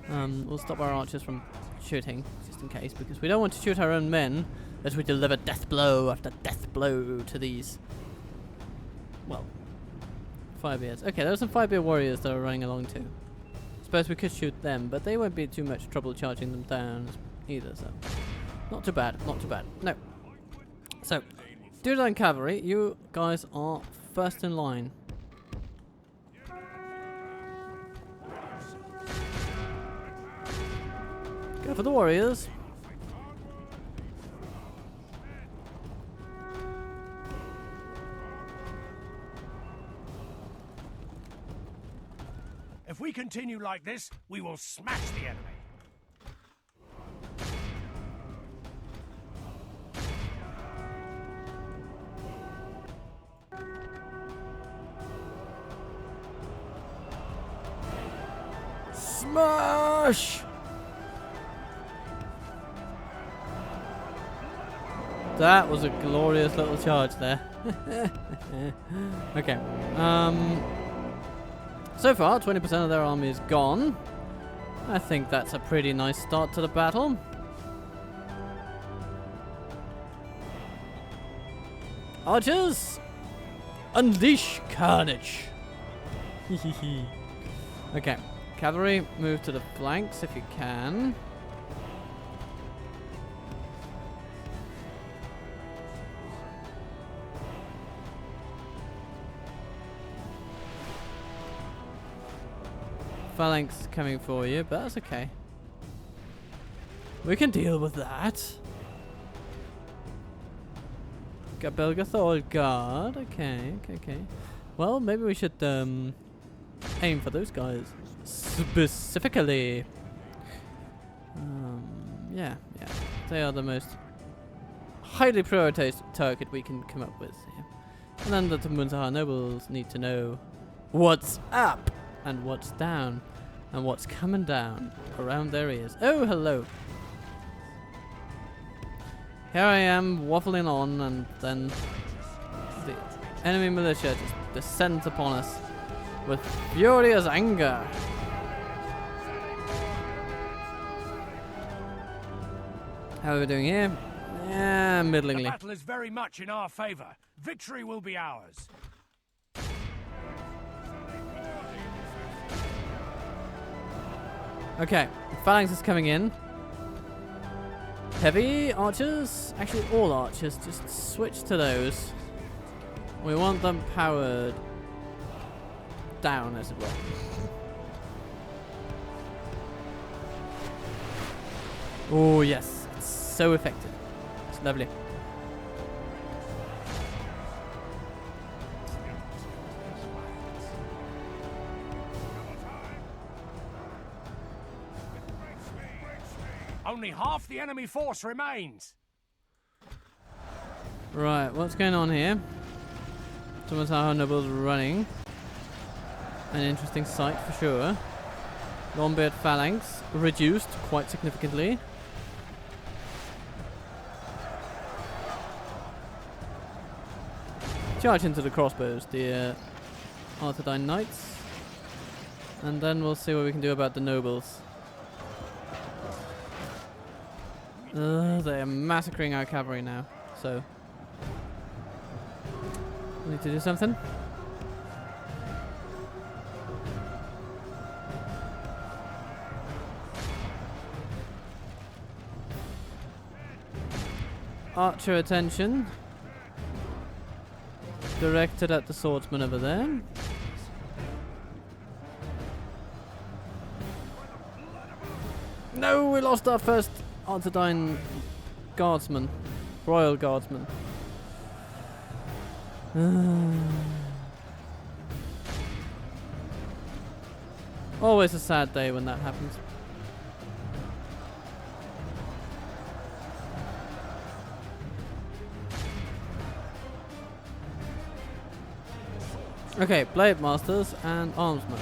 We'll stop our archers from shooting, just in case, because we don't want to shoot our own men as we deliver death blow after death blow to these, well, Firebeards. Okay, there are some Firebeard warriors that are running along too. Suppose we could shoot them, but they won't be too much trouble charging them down either, so not too bad. No. So, Dunedain cavalry, you guys are first in line. Go for the warriors. If we continue like this, we will smash the enemy. Smash! That was a glorious little charge there. Okay. So far, 20% of their army is gone. I think that's a pretty nice start to the battle. Archers, unleash carnage. Okay. Cavalry, move to the flanks if you can. Phalanx coming for you, but that's okay. We can deal with that. Gabelgathol guard. Okay. Well, maybe we should aim for those guys specifically. Yeah. They are the most highly prioritized target we can come up with here. And then the Munzahar nobles need to know what's up and what's down and what's coming down around their ears. Oh, hello. Here I am waffling on, and then the Enemy militia just descends upon us with furious anger. How are we doing here? Yeah, The middlingly. battle is very much in our favor. Victory will be ours. Okay, the phalanx is coming in. Heavy archers? Actually, all archers. Just switch to those. We want them powered down, as it were. Oh, yes. It's so effective. It's lovely. Only half the enemy force remains. Right, what's going on here? Some of our nobles running. An interesting sight for sure. Longbeard phalanx reduced quite significantly. Charge into the crossbows, the Arthurdine knights. And then we'll see what we can do about the nobles. They're massacring our cavalry now, so we need to do something. Archer attention. Directed at the swordsman over there. No, we lost our first Arthurdine guardsman. Royal guardsman. Always a sad day when that happens. Okay, blade masters and armsmen.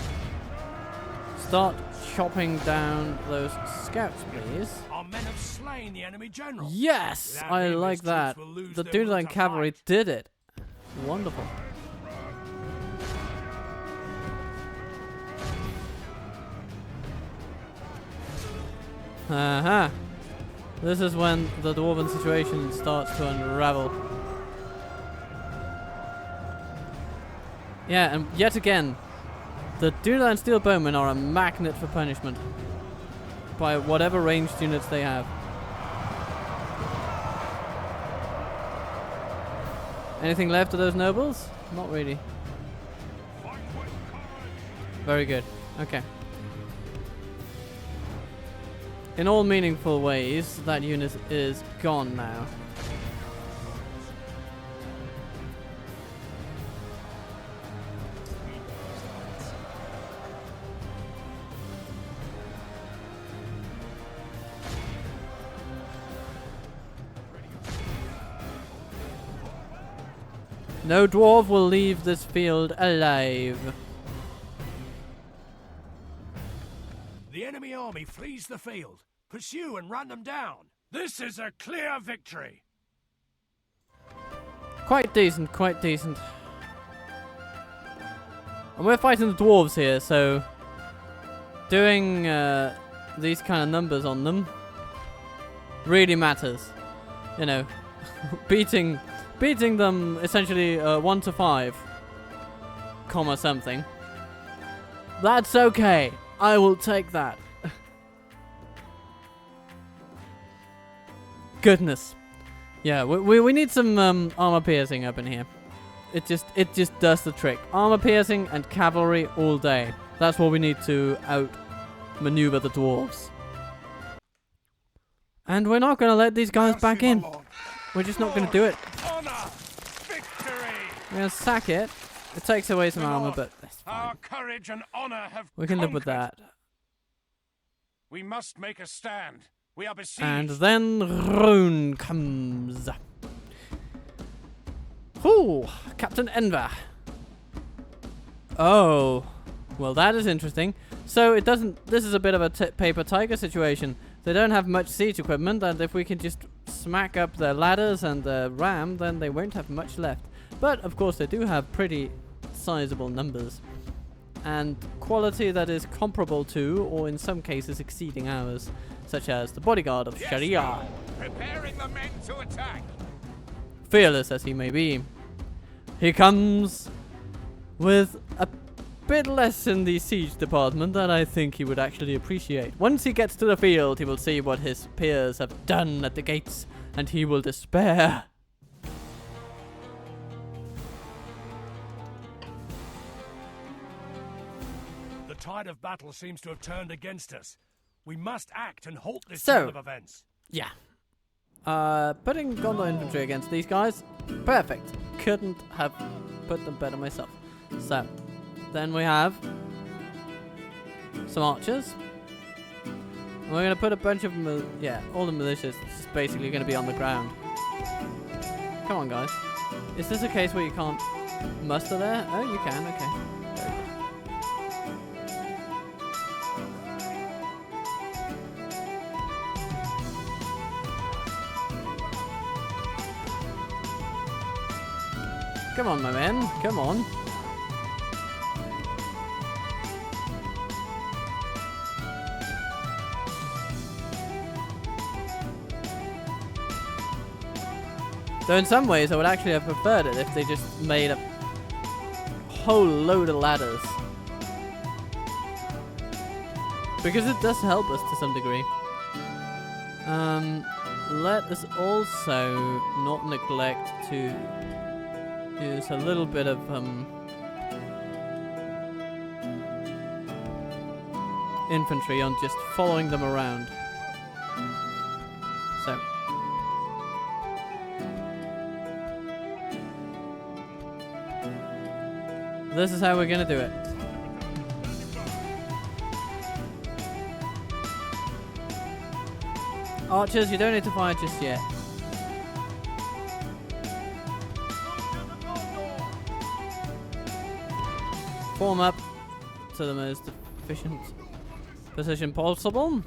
Start chopping down those scouts, please. Our men have slain the enemy general. Yes, Without I him, like his troops that. will lose The their will Dunedain to cavalry fight. did it. Wonderful. Aha. This is when the dwarven situation starts to unravel. Yeah, and yet again, the Dunedain steel bowmen are a magnet for punishment by whatever ranged units they have. Anything left of those nobles? Not really. Very good. Okay. In all meaningful ways, that unit is gone now. No dwarf will leave this field alive. The enemy army flees the field. Pursue and run them down. This is a clear victory. Quite decent, quite decent. And we're fighting the dwarves here, so doing these kind of numbers on them really matters. You know, beating them essentially 1 to 5, comma something. That's okay. I will take that. Goodness. Yeah, we need some armor piercing up in here. It just does the trick. Armor piercing and cavalry all day. That's what we need to outmaneuver the dwarves. And we're not going to let these guys back Mercy, in. my lord. We're just not going to do it. Honor, victory. We're going to sack it. It takes away some My armor, lord, but that's fine. Our courage and honor have We can live with conquered. that. We must make a stand. We are besieged. And then Rune comes. Ooh, Captain Enver. Oh, well that is interesting. So it doesn't. This is a bit of a paper tiger situation. They don't have much siege equipment, and if we can just smack up their ladders and the ram, then they won't have much left. But of course they do have pretty sizable numbers and quality that is comparable to, or in some cases exceeding ours, such as the bodyguard of Sharia. Preparing the men to attack. Fearless as he may be, he comes with a bit less in the siege department that I think he would actually appreciate. Once he gets to the field, he will see what his peers have done at the gates, and he will despair. The tide of battle seems to have turned against us. We must act and halt this So- turn of events. Yeah. Putting Gondor infantry against these guys, perfect. Couldn't have put them better myself. So, then we have some archers. And we're going to put a bunch of, all the militias just basically going to be on the ground. Come on, guys. Is this a case where you can't muster there? Oh, you can, okay. Very good. Come on, my men. Come on. Though in some ways I would actually have preferred it if they just made a whole load of ladders. Because it does help us to some degree. Let us also not neglect to use a little bit of infantry on just following them around. So this is how we're gonna do it. Archers, you don't need to fire just yet. Form up to the most efficient position possible.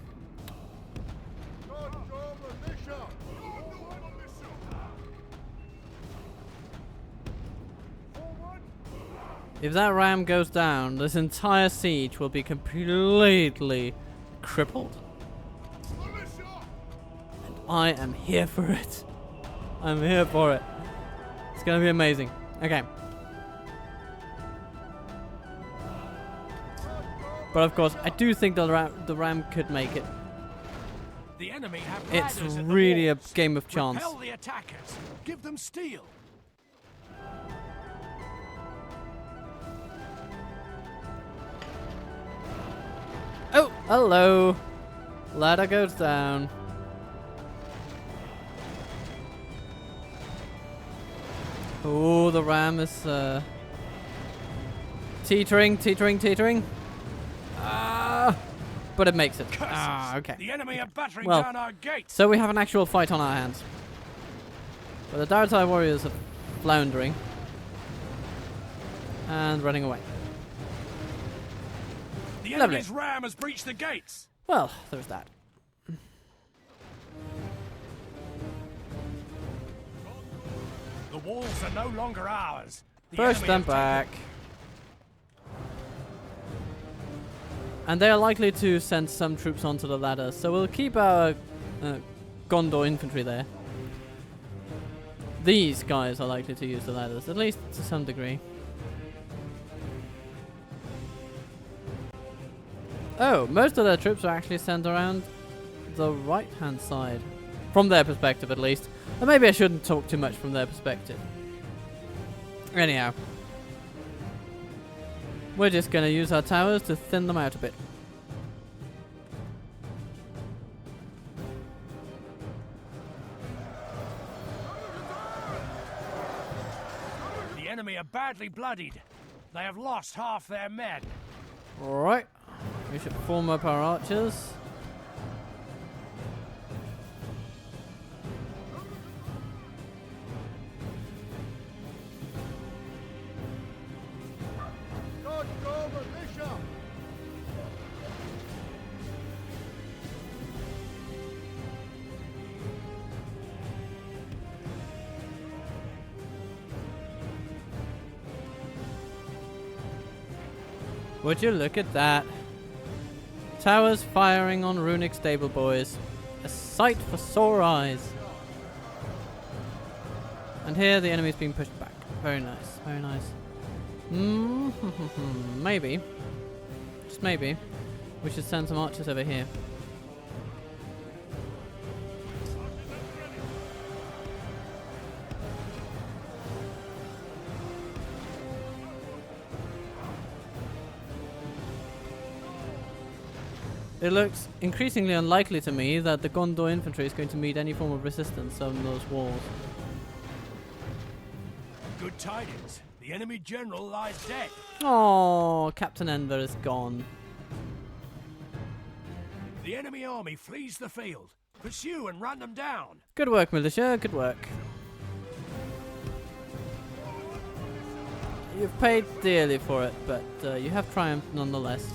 If that ram goes down, this entire siege will be completely crippled. And I am here for it. I'm here for it. It's gonna be amazing. Okay. But of course, I do think the ram could make it. The enemy have It's ladders at the really a walls. game of chance. Repel the attackers. Give them steel. Oh, hello. Ladder goes down. Oh, the ram is teetering. But it makes it. Okay. The enemy are battering Well, down our gates. So we have an actual fight on our hands. But the Dartai warriors are floundering and running away. The Lovely. enemy's ram has breached the gates. Well, there's that. The walls are no longer ours. The Push enemy them have taken- back. And they are likely to send some troops onto the ladder, so we'll keep our Gondor infantry there. These guys are likely to use the ladders, at least to some degree. Oh, most of their troops are actually sent around the right-hand side. From their perspective, at least. Or maybe I shouldn't talk too much from their perspective. Anyhow. We're just going to use our towers to thin them out a bit. The enemy are badly bloodied. They have lost half their men. Alright. We should form up our archers. Would you look at that? Towers firing on runic stable boys. A sight for sore eyes. And here the enemy's being pushed back. Very nice, very nice. Maybe, just maybe, we should send some archers over here. It looks increasingly unlikely to me that the Gondor infantry is going to meet any form of resistance on those walls. Good tidings. The enemy general lies dead. Oh, Captain Enver is gone. The enemy army flees the field. Pursue and run them down. Good work, militia. Good work. You've paid dearly for it, but you have triumphed nonetheless.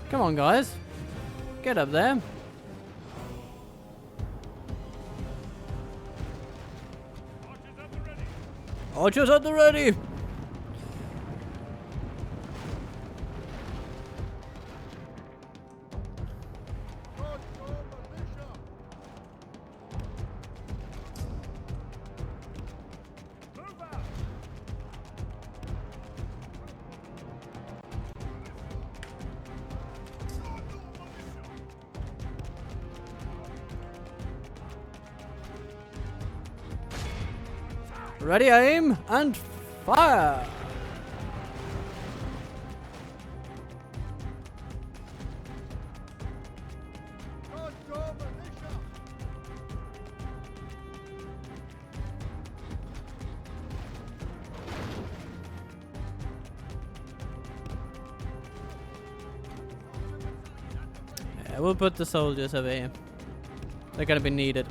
Come on, guys. Get up there. Archers at the ready. Ready, aim, and fire! Yeah, we'll put the soldiers over here. They're gonna be needed.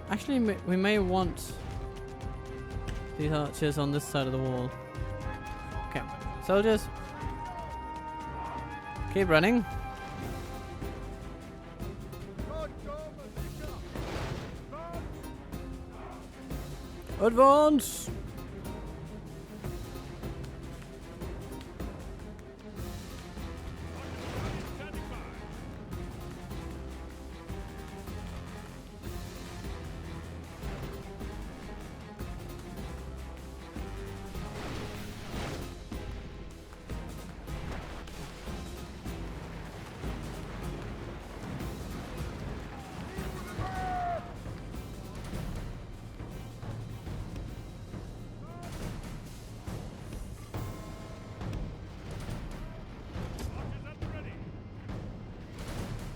Actually, we may want these archers on this side of the wall. Okay, soldiers, keep running. Advance!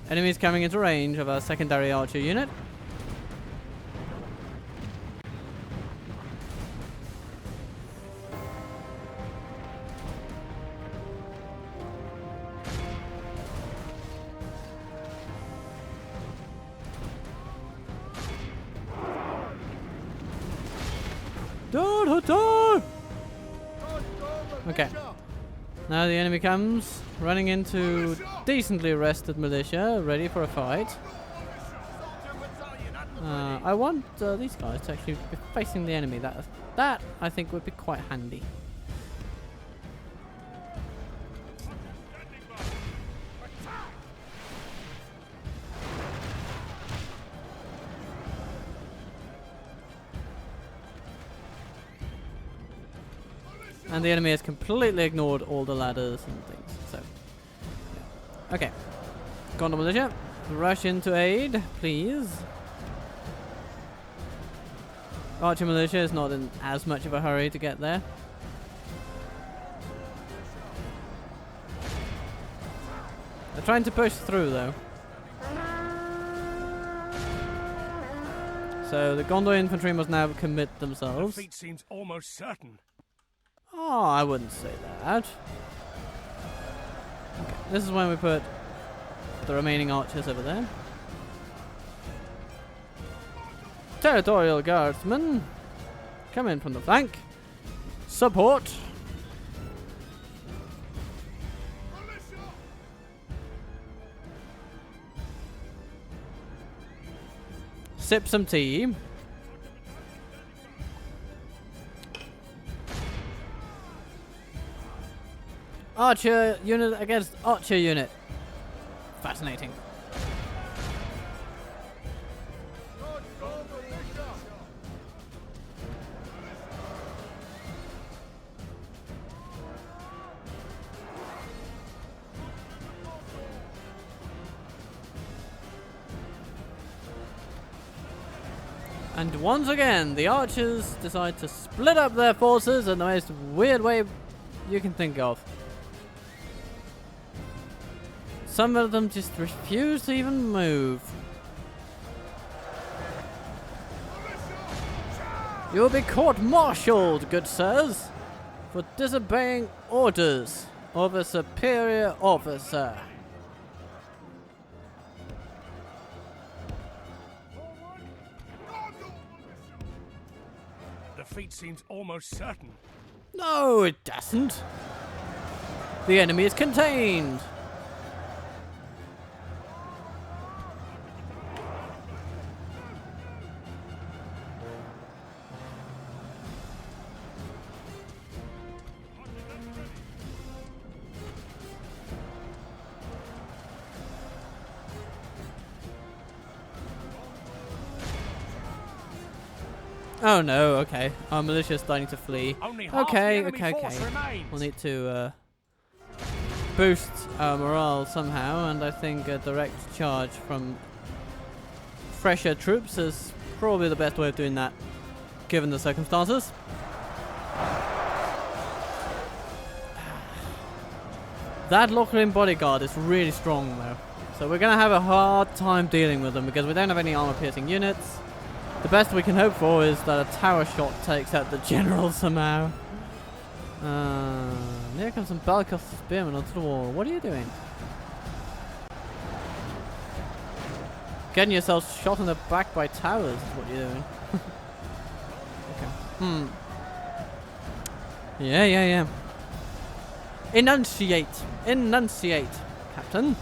Enemies coming into range of our secondary archer unit. Okay. Now the enemy comes running into decently rested militia, ready for a fight. I want these guys to actually be facing the enemy. That I think would be quite handy. And the enemy has completely ignored all the ladders and things. So, yeah. Okay. Gondor militia, rush into aid, please. Archer militia is not in as much of a hurry to get there. They're trying to push through, though. So the Gondor infantry must now commit themselves. Defeat seems almost certain. Oh, I wouldn't say that. Okay, this is when we put the remaining archers over there. Territorial guardsmen, come in from the flank. Support. Sip some tea. Archer unit against archer unit. Fascinating. And once again, the archers decide to split up their forces in the most weird way you can think of. Some of them just refuse to even move. You will be court-martialed, good sirs, for disobeying orders of a superior officer. Defeat seems almost certain. No, it doesn't. The enemy is contained. Oh no, okay. Our militia's starting to flee. Only half the enemy force okay. remains. We'll need to boost our morale somehow, and I think a direct charge from fresher troops is probably the best way of doing that, given the circumstances. That Lochrin bodyguard is really strong though, so we're going to have a hard time dealing with them because we don't have any armor-piercing units. The best we can hope for is that a tower shot takes out the general somehow. Here comes some Balkos spearmen onto the wall. What are you doing? Getting yourself shot in the back by towers is what you're doing. Okay. Yeah. Enunciate, Captain.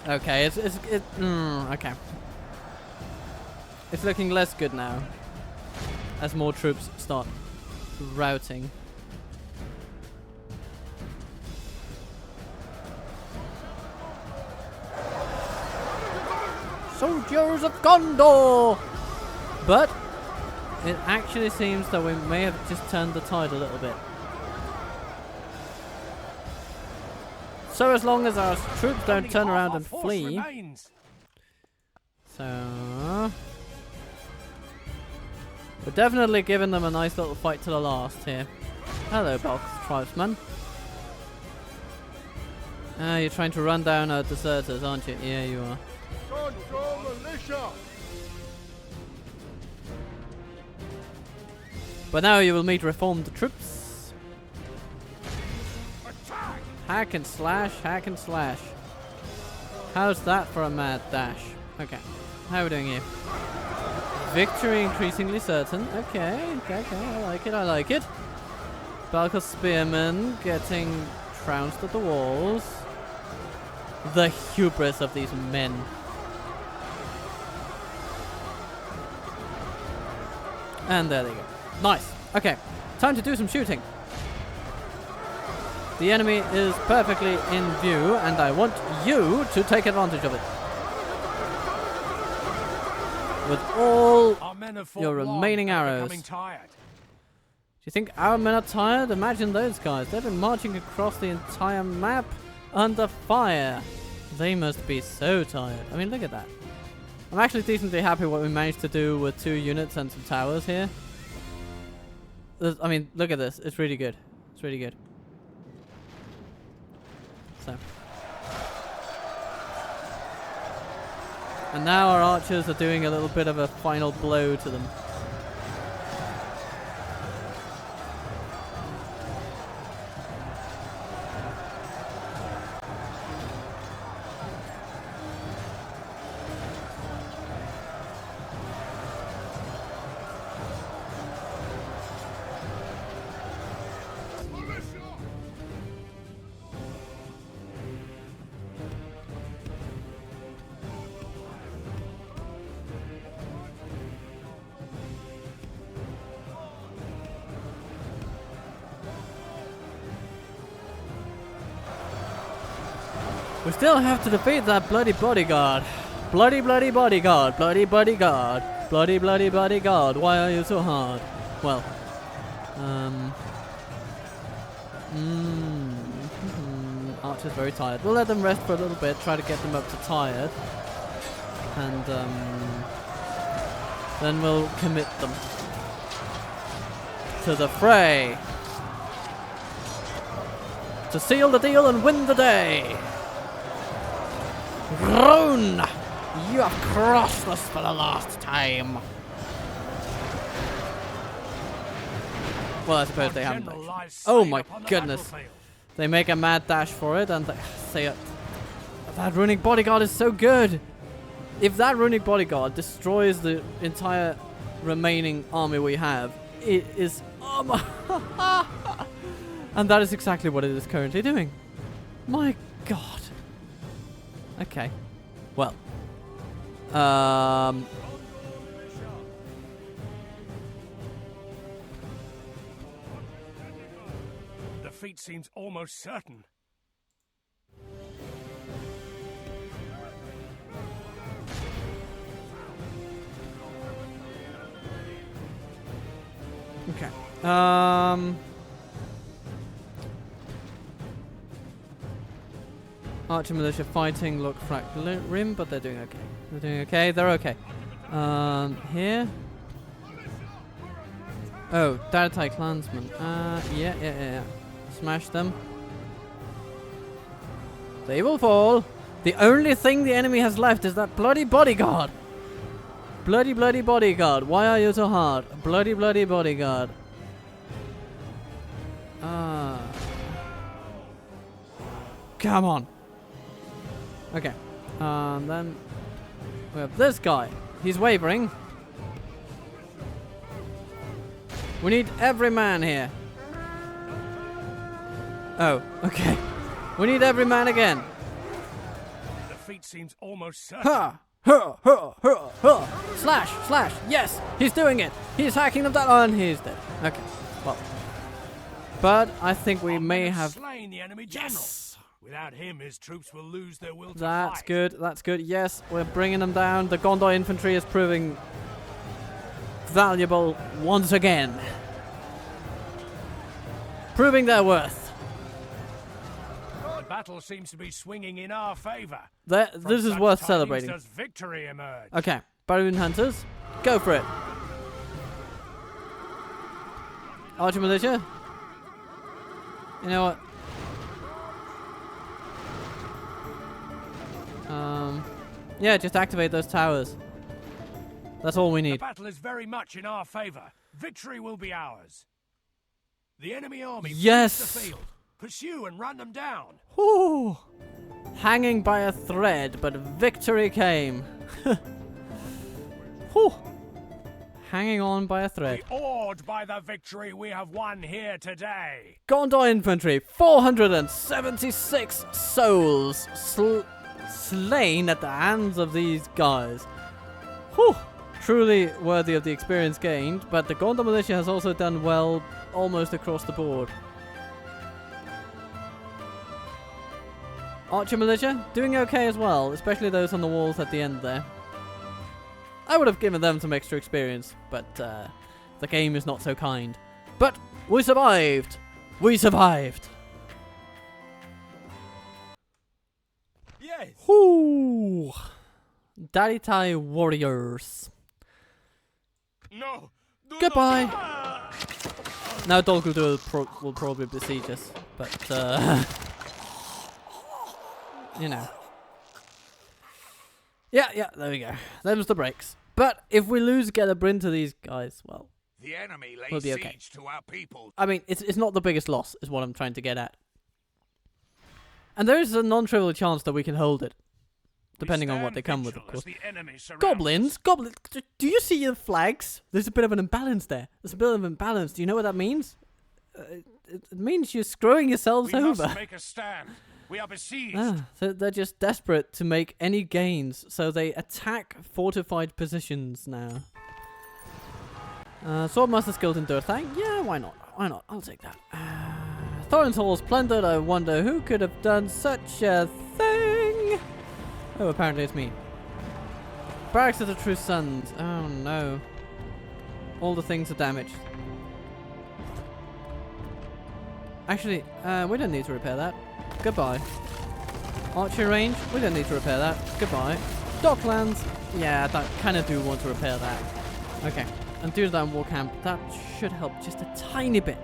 Okay, okay. It's looking less good now as more troops start routing. Soldiers of Gondor! But it actually seems that we may have just turned the tide a little bit. So as long as our troops don't turn around and flee. So we're definitely giving them a nice little fight to the last here. Hello, Balk's tribesman. You're trying to run down our deserters, aren't you? Yeah, you are. But now you will meet reformed troops. Hack and slash, hack and slash. How's that for a mad dash? Okay, how are we doing here? Victory increasingly certain. Okay, I like it. Balkos spearmen getting trounced at the walls. The hubris of these men. And there they go. Nice. Okay, time to do some shooting. The enemy is perfectly in view, and I want you to take advantage of it. With all your remaining arrows. Do you think our men are tired? Imagine those guys. They've been marching across the entire map under fire. They must be so tired. I mean, look at that. I'm actually decently happy what we managed to do with 2 units and some towers here. I mean, look at this. It's really good. It's really good. So. And now our archers are doing a little bit of a final blow to them. We still have to defeat that bloody bodyguard. Bloody bodyguard. Bloody bodyguard. Bloody bodyguard. Why are you so hard? Well, Archer's very tired. We'll let them rest for a little bit. Try to get them up to tired, and then we'll commit them to the fray to seal the deal and win the day. Groan! You have crossed us for the last time. Well, I suppose they haven't. Oh my goodness. They make a mad dash for it and they say it. That runic bodyguard is so good. If that runic bodyguard destroys the entire remaining army we have, it is... Oh my... And that is exactly what it is currently doing. My god. Okay. Well. Defeat seems almost certain. Okay. Archer militia fighting, look frack rim, but they're doing okay. They're doing okay. They're okay. Here. Oh, Dadatai clansmen. Yeah. Smash them. They will fall. The only thing the enemy has left is that bloody bodyguard. Bloody bodyguard. Why are you so hard? Bloody bodyguard. Come on. Okay. Then we have this guy. He's wavering. We need every man here. Oh, okay. We need every man again. Defeat seems almost certain. Ha! Ha! Slash! Yes! He's doing it! He's hacking them down. Oh, and he's dead. Okay. Well. But I think we may have slain the enemy general. Yes! Without him, his troops will lose their will to That's fight. good. That's good. Yes, we're bringing them down. The Gondor infantry is proving valuable once again. Proving their worth. The battle seems to be swinging in our favor. This is worth celebrating. Does victory emerge? Okay, Baroon Hunters, go for it. Archer Militia. You know what? Yeah, just activate those towers. That's all we The need. battle is very much in our favor. Victory will be ours. The enemy army Yes! flees the field. Pursue and run them down. Whew. Hanging by a thread, but victory came. Whew. Hanging on by a thread. Be awed by the victory we have won here today. Gondor infantry, 476 souls slain at the hands of these guys. Whew. Truly worthy of the experience gained, but the Gondor militia has also done well almost across the board. Archer militia, doing okay as well, especially those on the walls at the end there. I would have given them some extra experience, but the game is not so kind. But we survived! We survived! Yes. Whoo! Dadatai warriors. No. Goodbye! Now Dol Guldur will probably besiege us, but you know. Yeah, there we go. Them's the breaks. But if we lose Gelabrin to these guys, well, The enemy lays we'll be okay. siege to our people. I mean, it's not the biggest loss, is what I'm trying to get at. And there is a non-trivial chance that we can hold it. Depending on what they come with, of course. Goblins? Goblins? Do you see the flags? There's a bit of an imbalance there. There's a bit of an imbalance. Do you know what that means? It means you're screwing yourselves over. Must make a stand. We are besieged. So they're just desperate to make any gains, so they attack fortified positions now. Swordmaster skilled in Durthang? Yeah, why not? Why not? I'll take that. Thorin's halls plundered. I wonder who could have done such a thing. Oh, apparently it's me. Barracks of the True Sons. Oh no. All the things are damaged. Actually, we don't need to repair that. Goodbye. Archery range. We don't need to repair that. Goodbye. Docklands. Yeah, I kind of do want to repair that. Okay. And do that war camp. That should help just a tiny bit.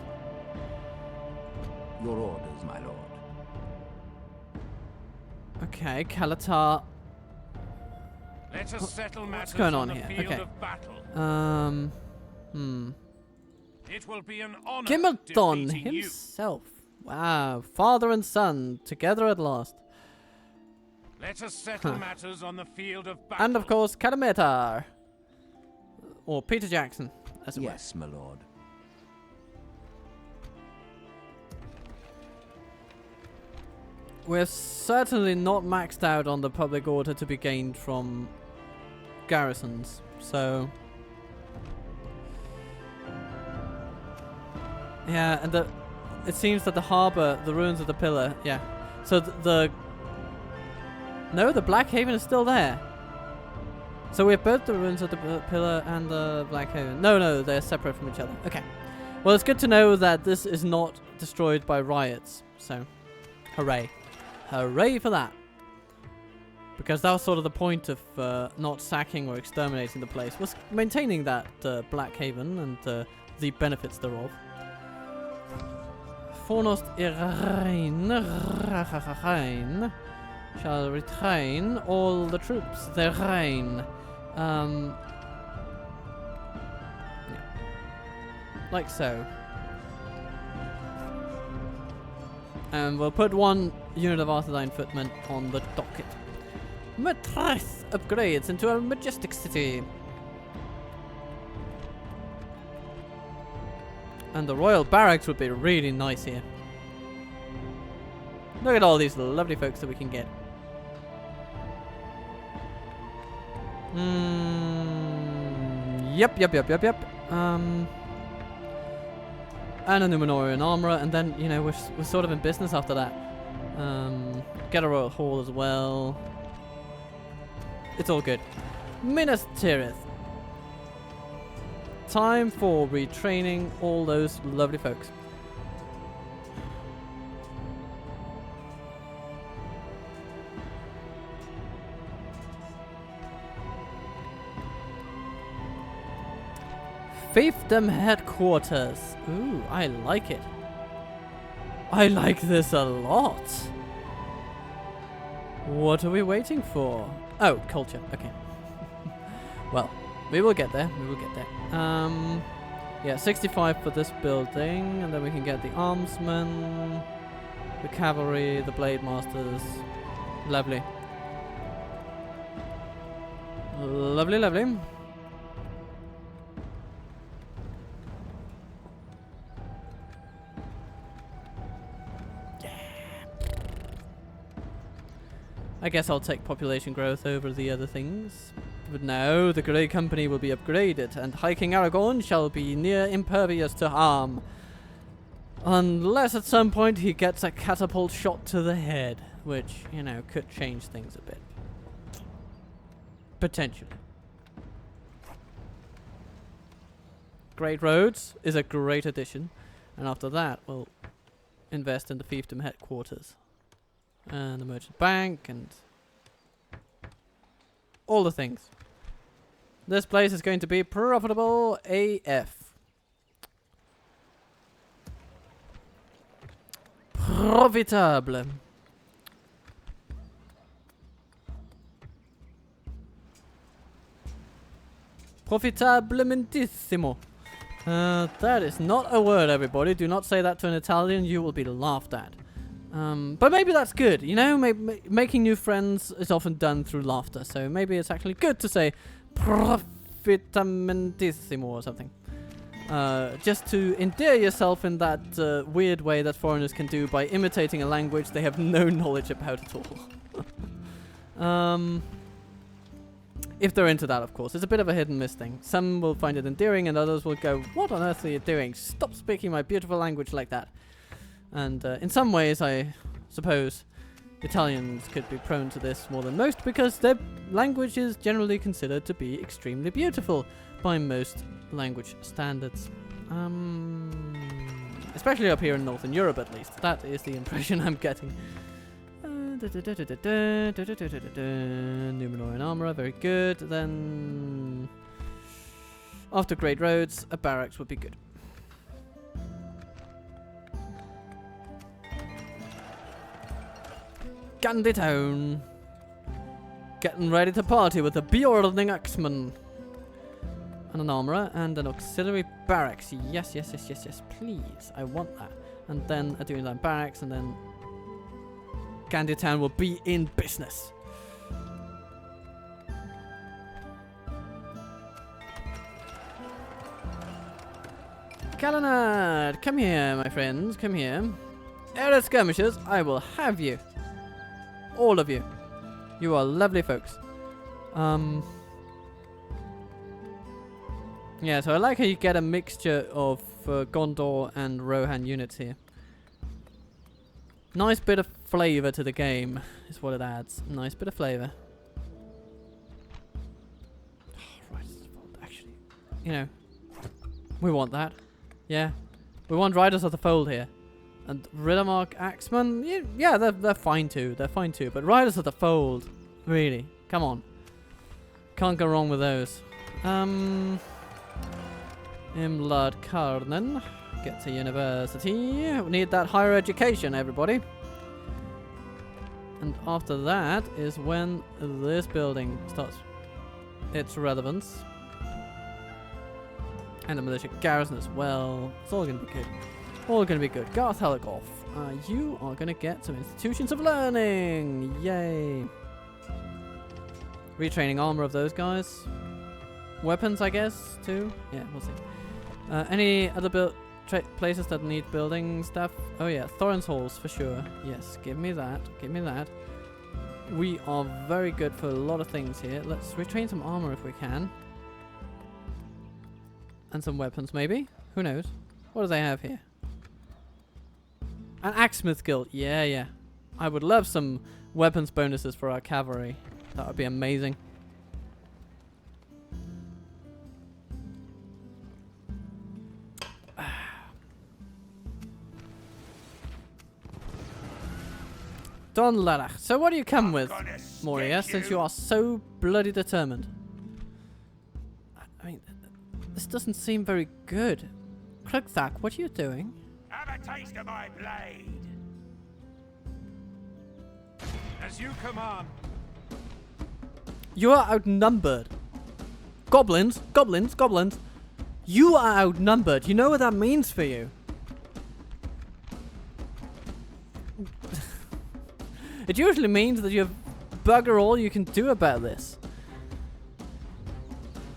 Your orders, my lord. Okay, Kalatar. Let us settle matters going on the here? field Okay. of battle. It will be an honor Gimmelton defeating you. himself. Wow, father and son together at last. Let us settle matters on the field of battle. And of course, Kalametar. Or Peter Jackson, as it were. Yes, my lord. We're certainly not maxed out on the public order to be gained from garrisons, so... Yeah, and it seems that the harbour, the ruins of the pillar, yeah. So no, the Black Haven is still there. So we have both the ruins of the pillar and the Black Haven. No, they're separate from each other. Okay. Well, it's good to know that this is not destroyed by riots. So, hooray. Hooray for that. Because that was sort of the point of not sacking or exterminating the place, was maintaining that Black Haven and the benefits thereof. Fornost Irain shall retrain all the troops their reign. Yeah. Like so. And we'll put one unit of Arthurine footmen on the docket. Matrath upgrades into a majestic city. And the royal barracks would be really nice here. Look at all these lovely folks that we can get. Yep. And a Numenorian armorer, and then, you know, we're sort of in business after that. Get a royal hall as well. It's all good. Minas Tirith. Time for retraining all those lovely folks. Fiefdom headquarters. Ooh, I like it. I like this a lot. What are we waiting for? Oh, culture. Okay. Well, we will get there. Yeah, 65 for this building, and then we can get the armsmen, the cavalry, the blade masters. Lovely. Lovely. I guess I'll take population growth over the other things. But no, the Grey Company will be upgraded, and High King Aragorn shall be near impervious to harm. Unless at some point he gets a catapult shot to the head, which, you know, could change things a bit. Potentially. Great Roads is a great addition, and after that we'll invest in the fiefdom headquarters. And the merchant bank, and all the things. This place is going to be profitable AF. Profitable. Profitabilmentissimo. That is not a word, everybody. Do not say that to an Italian. You will be laughed at. But maybe that's good, you know? Making new friends is often done through laughter, so maybe it's actually good to say profitamentissimo or something. Just to endear yourself in that weird way that foreigners can do by imitating a language they have no knowledge about at all. If they're into that, of course. It's a bit of a hit and miss thing. Some will find it endearing and others will go, "What on earth are you doing? Stop speaking my beautiful language like that." And in some ways, I suppose, Italians could be prone to this more than most because their language is generally considered to be extremely beautiful by most language standards. Especially up here in Northern Europe, at least. That is the impression I'm getting. Numenorean armourer, very good. Then, after great roads, a barracks would be good. Candy Town. Getting ready to party with a Bjorning Axeman. And an armourer and an auxiliary barracks. Yes, yes, yes, yes, yes. Please. I want that. And then a Dunedain barracks, and then Candy Town will be in business. Calenard, come here, my friends. Come here. Air skirmishers, I will have you. All of you. You are lovely folks. Yeah, so I like how you get a mixture of Gondor and Rohan units here. Nice bit of flavour to the game is what it adds. Nice bit of flavour. Actually, you know, we want that. Yeah, we want Riders of the Fold here. And Riddermark Axemen, yeah, they're fine too. They're fine too. But Riders of the Fold, really, come on. Can't go wrong with those. Imlad Karnen, get to university. We need that higher education, everybody. And after that is when this building starts its relevance. And the militia garrison as well. It's all going to be good. All going to be good. Garth Helgoff, you are going to get some institutions of learning. Yay. Retraining armor of those guys. Weapons, I guess, too. Yeah, we'll see. Any other places that need building stuff? Oh yeah, Thorin's halls for sure. Yes, give me that. Give me that. We are very good for a lot of things here. Let's retrain some armor if we can. And some weapons, maybe? Who knows? What do they have here? An Axesmith Guild. Yeah, yeah. I would love some weapons bonuses for our cavalry. That would be amazing. Don Larach. So what do you come with, Moria, since you are so bloody determined? I mean, this doesn't seem very good. Krugthak, what are you doing? Have a taste of my blade. As you command. You are outnumbered. Goblins, goblins, goblins. You are outnumbered. You know what that means for you. It usually means that you have bugger all you can do about this.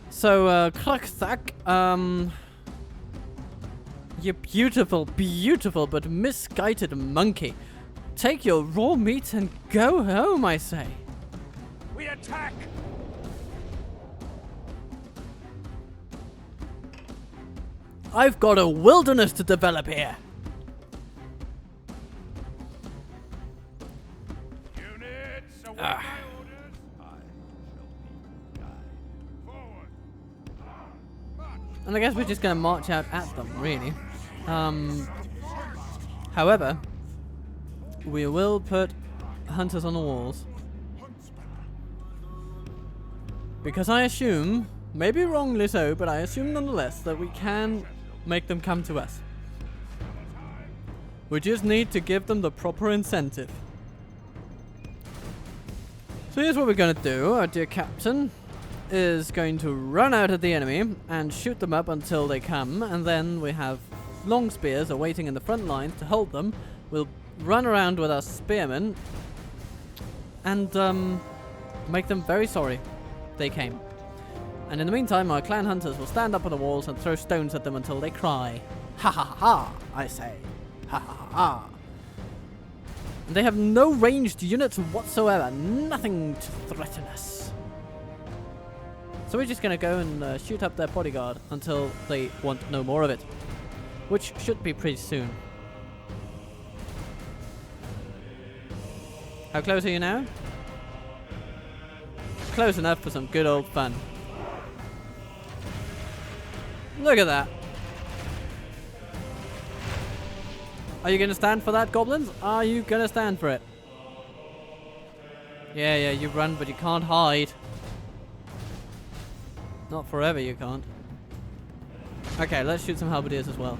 So, Krugthak, you beautiful, beautiful but misguided monkey. Take your raw meat and go home, I say. We attack! I've got a wilderness to develop here. Units, await my orders. I shall be guided. Forward. March. And I guess we're just going to march out at them, really. However, we will put hunters on the walls. Because I assume, maybe wrongly so, but I assume nonetheless that we can make them come to us. We just need to give them the proper incentive. So here's what we're going to do. Our dear captain is going to run out at the enemy and shoot them up until they come, and then we have long spears awaiting in the front lines to hold them. We'll run around with our spearmen and make them very sorry they came. And in the meantime, our clan hunters will stand up on the walls and throw stones at them until they cry. Ha ha ha ha, I say. Ha ha ha ha. And they have no ranged units whatsoever. Nothing to threaten us. So we're just going to go and shoot up their bodyguard until they want no more of it. Which should be pretty soon. How close are you now? Close enough for some good old fun. Look at that. Are you going to stand for that, goblins? Are you going to stand for it? Yeah, you run, but you can't hide. Not forever, you can't. Okay, let's shoot some halberdiers as well.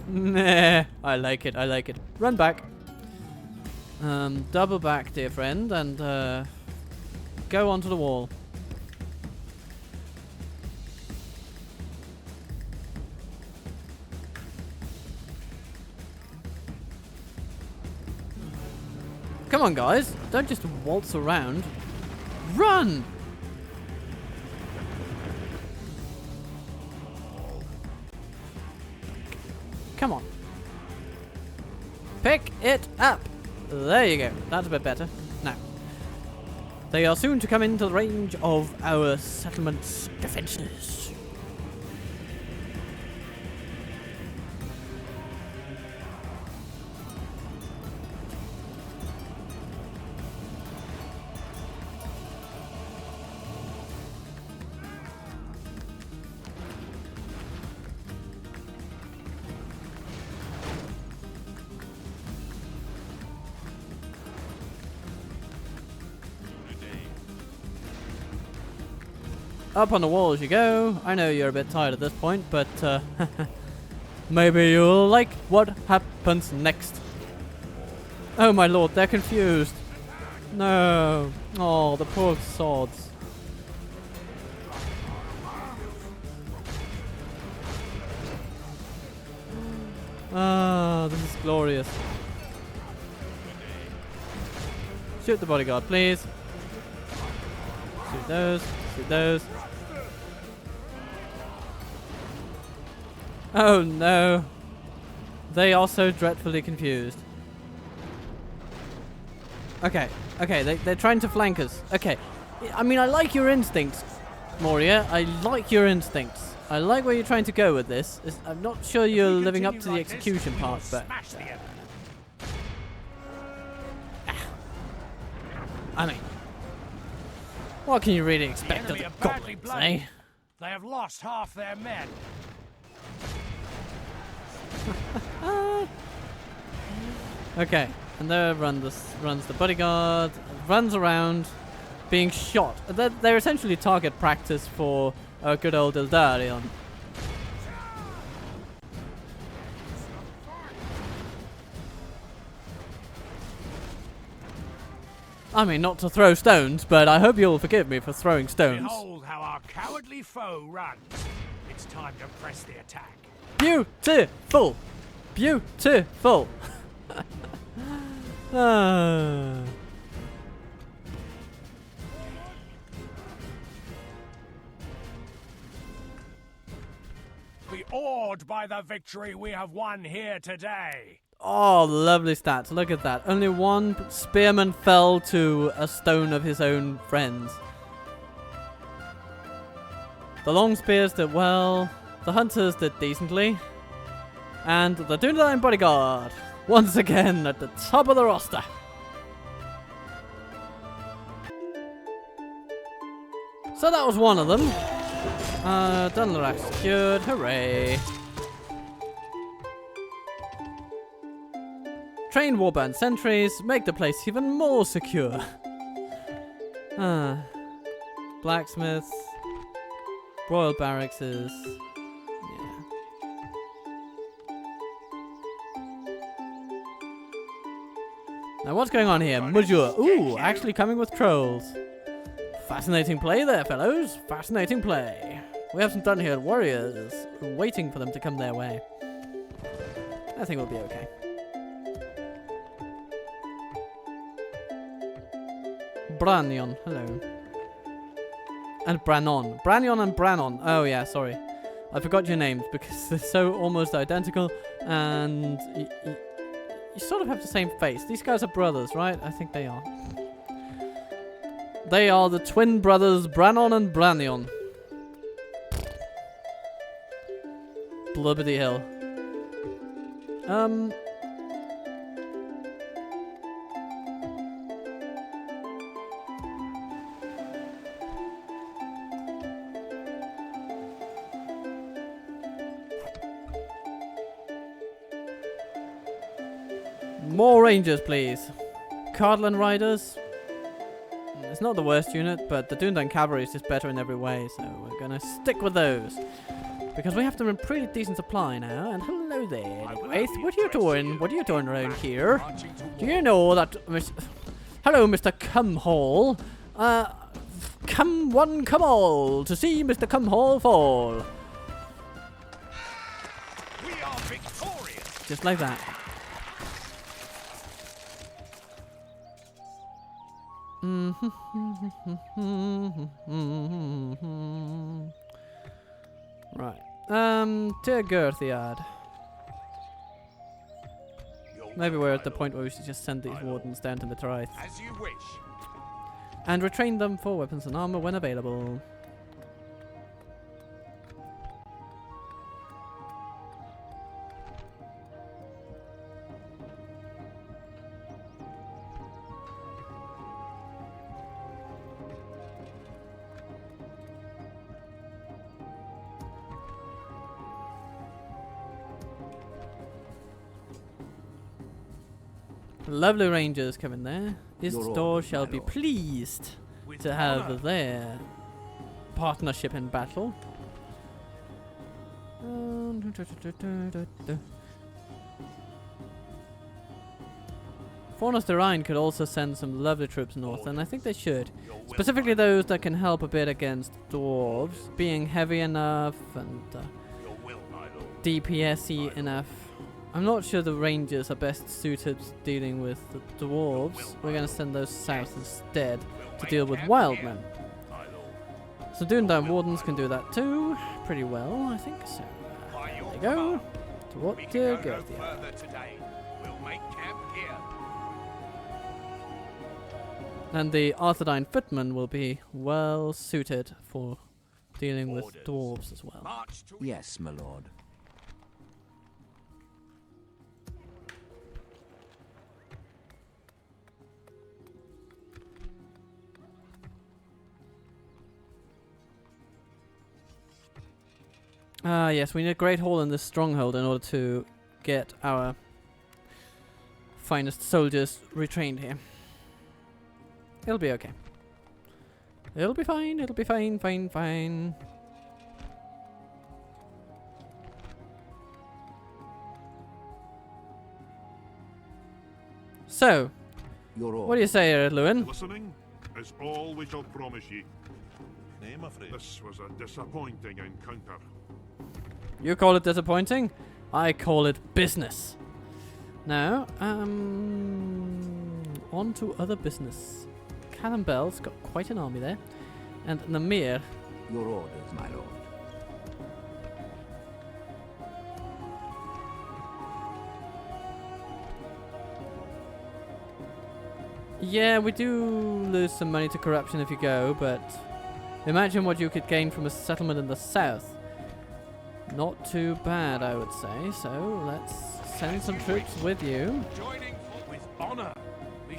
Nah, I like it, I like it. Run back. Double back, dear friend, and go onto the wall. Come on, guys. Don't just waltz around. Run! Come on. Pick it up. There you go. That's a bit better. Now, they are soon to come into the range of our settlement's defenses. Up on the wall as you go. I know you're a bit tired at this point, but maybe you'll like what happens next. Oh my lord, they're confused. No. Oh, the poor sods. Ah, this is glorious. Shoot the bodyguard, please. Shoot those. Shoot those. Oh no. They are so dreadfully confused. Okay, they're trying to flank us. Okay, I mean, I like your instincts, Moria. I like your instincts. I like where you're trying to go with this. I'm not sure you're living up to the execution part, but... I mean, what can you really expect of the goblins, eh? They have lost half their men. Okay, and there runs the bodyguard, runs around, being shot. They're essentially target practice for our good old Adrian. I mean, not to throw stones, but I hope you'll forgive me for throwing stones. Behold how our cowardly foe runs. It's time to press the attack. Beautiful! Beautiful! Ah. Be awed by the victory we have won here today. Oh, lovely stats. Look at that. Only one spearman fell to a stone of his own friends. The long spears did well. The hunters did decently. And the Dunedain bodyguard, once again at the top of the roster. So that was one of them. Dunlerack secured. Hooray. Train warband sentries make the place even more secure. Blacksmiths. Royal barracks is... yeah. Now what's going on here? Mujur. Ooh, actually coming with trolls. Fascinating play there, fellows. Fascinating play. We have some Dunhill warriors waiting for them to come their way. I think we'll be okay. Branyon, hello. And Brannon. Branyon and Brannon. Oh yeah, sorry. I forgot your names because they're so almost identical and you sort of have the same face. These guys are brothers, right? I think they are. They are the twin brothers Brannon and Branyon. Blubbity hill. More rangers, please. Cardland riders. It's not the worst unit, but the Dunedain cavalry is just better in every way, so we're gonna stick with those. Because we have them in pretty decent supply now. And hello there, Wraith. What are you doing? What are you doing around here? Do you know that hello, Mr. Cumhall. Come one, come all to see Mr. Cumhall fall. We are victorious. Just like that. Right. To Gerthiard. Maybe we're at the point where we should just send these wardens down to the Trithe. As you wish. And retrain them for weapons and armor when available. Lovely rangers coming there. His store shall be pleased to have their partnership in battle. Faunus the Rhine could also send some lovely troops north, and I think they should. Specifically those that can help a bit against dwarves, being heavy enough and DPS-y enough. I'm not sure the rangers are best suited dealing with the dwarves. We're going to send those south instead to deal with wildmen. So Dunedain wardens can do that too, pretty well, I think. So there they go. To what to go And the Arthurdine footmen will be well suited for dealing with dwarves as well. Yes, my lord. Ah, yes, we need a great hall in this stronghold in order to get our finest soldiers retrained here. It'll be okay. It'll be fine, fine. So, what do you say, Lewin? Listening is all we shall promise ye. This was a disappointing encounter. You call it disappointing? I call it business. Now, on to other business. Callum Bell's got quite an army there. And Namir. Your orders, my lord. Yeah, we do lose some money to corruption if you go, but imagine what you could gain from a settlement in the south. Not too bad, I would say. So let's send some troops with you.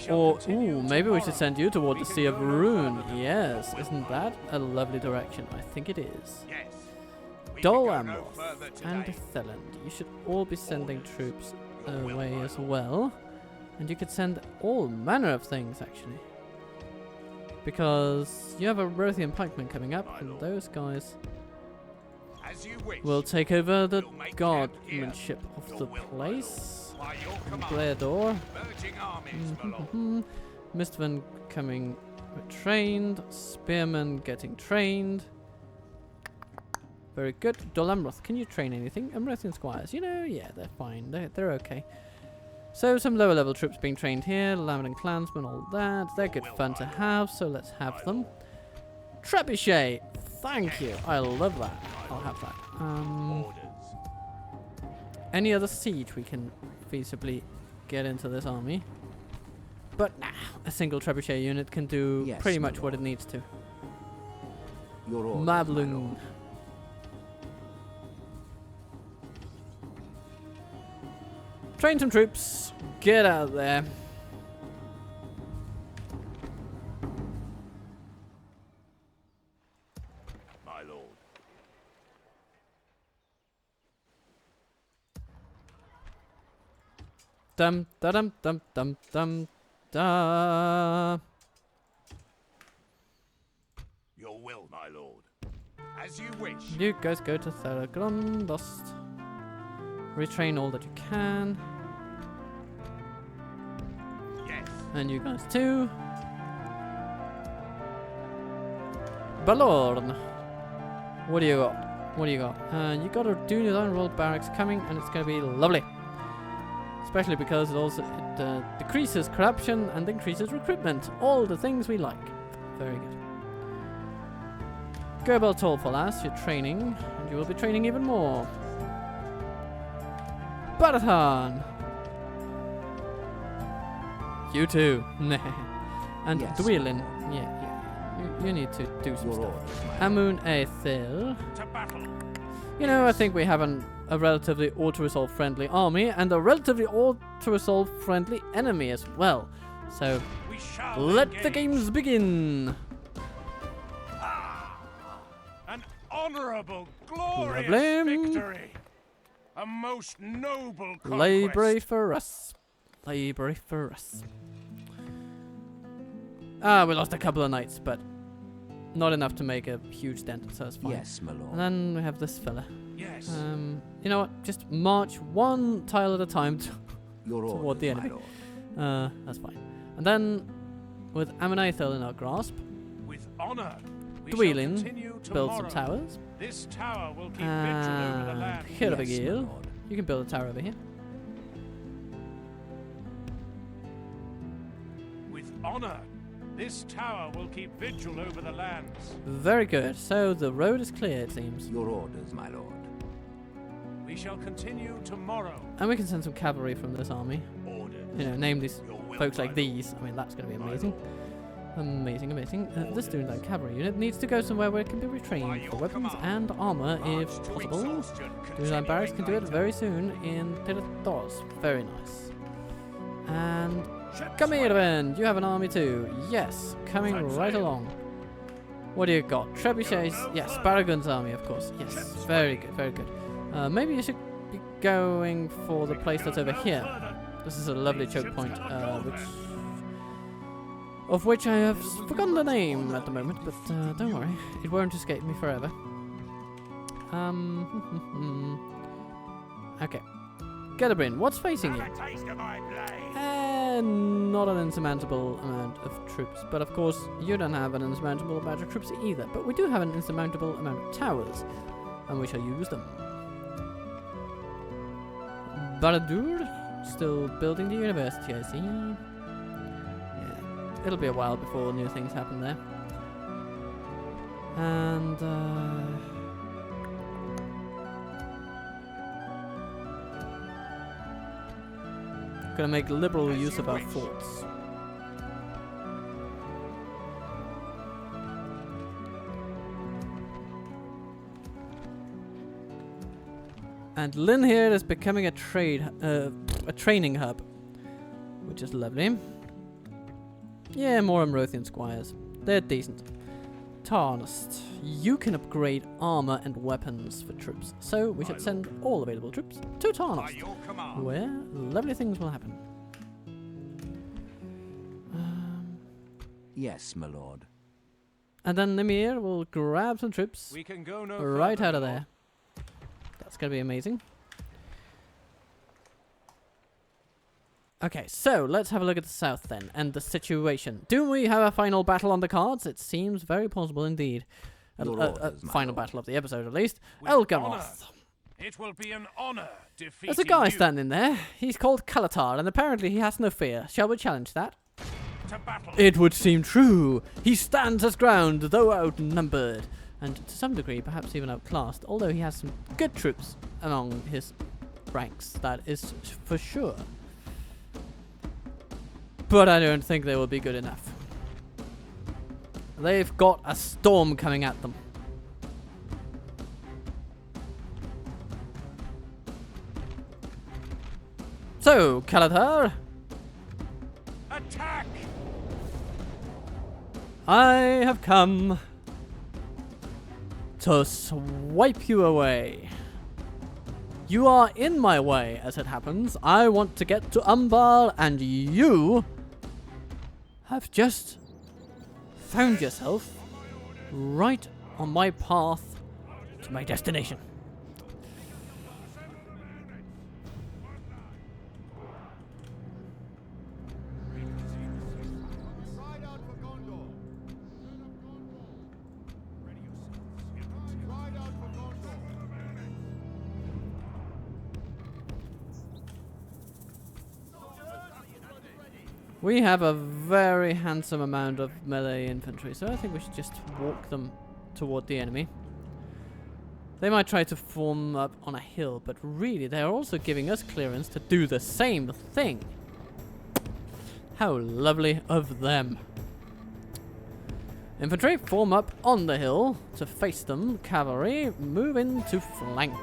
Or, ooh, maybe we should send you toward the Sea of Rune. Yes, isn't that a lovely direction? I think it is. Dol Amroth and Theland. You should all be sending troops away as well. And you could send all manner of things, actually. Because you have a Rothian pikeman coming up, and those guys will take over the guardsmanship of the place. Blair door. Mistvan coming trained. Spearman getting trained. Very good. Dol Amroth, can you train anything? Rothian squires, you know, yeah, they're fine. They're okay. So some lower level troops being trained here. Lambert clansmen, all that. They're good fun to have, so let's have them. Trebuchet, thank you. I love that. I'll have that. Any other siege we can feasibly get into this army? But nah, a single trebuchet unit can do pretty much what it needs to. Mablung. Train some troops. Get out there. My lord. Dum da dum dum dum dum da. Your will, my lord. As you wish. You guys go to Tharbad. Retrain all that you can. Yes. And you guys too. Balorn. What do you got? What do you got? You got a Dunedain Royal Barracks coming, and it's going to be lovely. Especially because it also decreases corruption and increases recruitment. All the things we like. Very good. Gerbel Tolfalas, you're training, and you will be training even more. Baratan! You too. And Yes. Dwylin. Yeah. You need to do some stuff. Amun Aethil. To battle. You know, I think we have a relatively auto-resolve friendly army and a relatively auto-resolve friendly enemy as well. So, We shall let the engage. games begin! An honorable, glorious Lovely. victory. A most noble conquest. Library for us. Library for us. We lost a couple of knights, but not enough to make a huge dent, so it's fine. Yes, my And lord. then we have this fella. Yes. You know what? Just march one tile at a time Your toward orders, the my enemy. lord. That's fine. And then, with Amunaethel in our grasp, With honor. We shall Dwylin, continue build some tomorrow. towers. This tower will keep vigil over the And land. here of a Yes, my Gil. lord. You can build a tower over here. With honor. This tower will keep vigil over the lands. Very good. So the road is clear, it seems. Your orders, my lord. We shall continue tomorrow. And we can send some cavalry from this army. Orders. You know, name these Your will, folks my like lord. these. I mean, that's going to be My amazing. lord. Amazing. This Dunedain cavalry unit needs to go somewhere where it can be By retrained your for weapons command. and armor March if to possible. exhaustion, Dunedain barracks can do it continuing very soon in Piratos. Very nice. And later. come here, Ben. You have an army too. Yes, coming That's right it. along. What do you got? Trebuchets. Yes, Baragon's army, of course. Yes, very good, very good. Maybe you should be going for the place that's over here. This is a lovely choke point, of which I have forgotten the name at the moment, but don't worry, it won't escape me forever. Okay. Gelabrin, what's facing you? Have a taste of my blade. Not an insurmountable amount of troops, but of course you don't have an insurmountable amount of troops either. But we do have an insurmountable amount of towers, and we shall use them. Baradur, still building the university, I see. Yeah, it'll be a while before new things happen there. And gonna make liberal As use you of our wish. forts. And Linhier is becoming a training hub, which is lovely. Yeah, more Amrothian squires. They're decent. Tarnist, you can upgrade armor and weapons for troops, so we should send all available troops to By Tarnist, your command. where lovely things will happen. Yes, my lord. And then Nimir will grab some troops We can go no right further, out of Lord. there. That's going to be amazing. Okay, so let's have a look at the south then, and the situation. Do we have a final battle on the cards? It seems very possible indeed. A Your orders, my final lord. battle of the episode, at least. With Elgamoth. It will be an honor defeating There's a guy you. standing there. He's called Kalatar, and apparently he has no fear. Shall we challenge that? To battle. It would seem true. He stands his ground, though outnumbered, and to some degree perhaps even outclassed, although he has some good troops among his ranks, that is for sure. But I don't think they will be good enough. They've got a storm coming at them. So, Calatar, Attack! I have come to swipe you away. You are in my way, as it happens. I want to get to Umbar, and you have just found yourself right on my path to my destination. We have a very handsome amount of melee infantry, so I think we should just walk them toward the enemy. They might try to form up on a hill, but really they are also giving us clearance to do the same thing. How lovely of them. Infantry, form up on the hill to face them. Cavalry, move in to flank.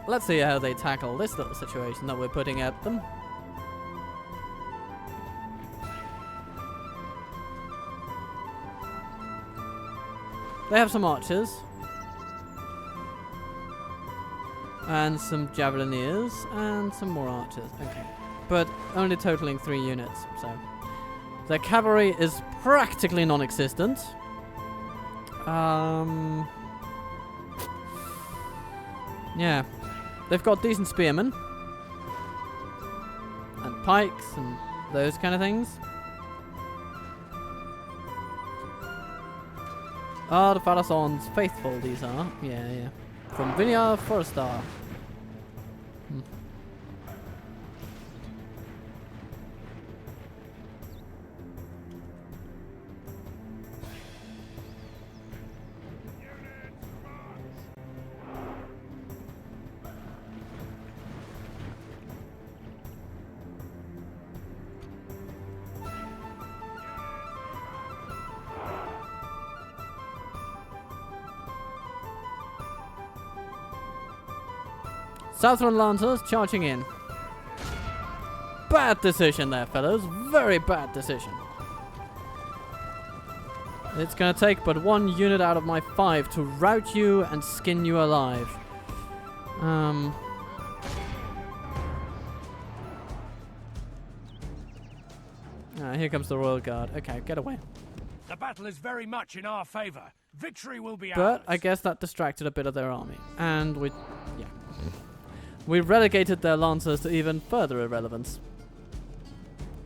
Let's see how they tackle this little situation that we're putting at them. They have some archers. And some javelineers. And some more archers. Okay. But only totaling 3 units. So their cavalry is practically non-existent. Yeah. They've got decent spearmen. And pikes and those kind of things. Ah, the Phalasons, faithful these are. Yeah. From Vineyard for a star. Southron Lancers charging in. Bad decision there, fellows. Very bad decision. It's going to take but 1 unit out of my 5 to rout you and skin you alive. Here comes the Royal Guard. Okay, get away. The battle is very much in our favor. Victory will be ours. But I guess that distracted a bit of their army. And we relegated their lancers to even further irrelevance.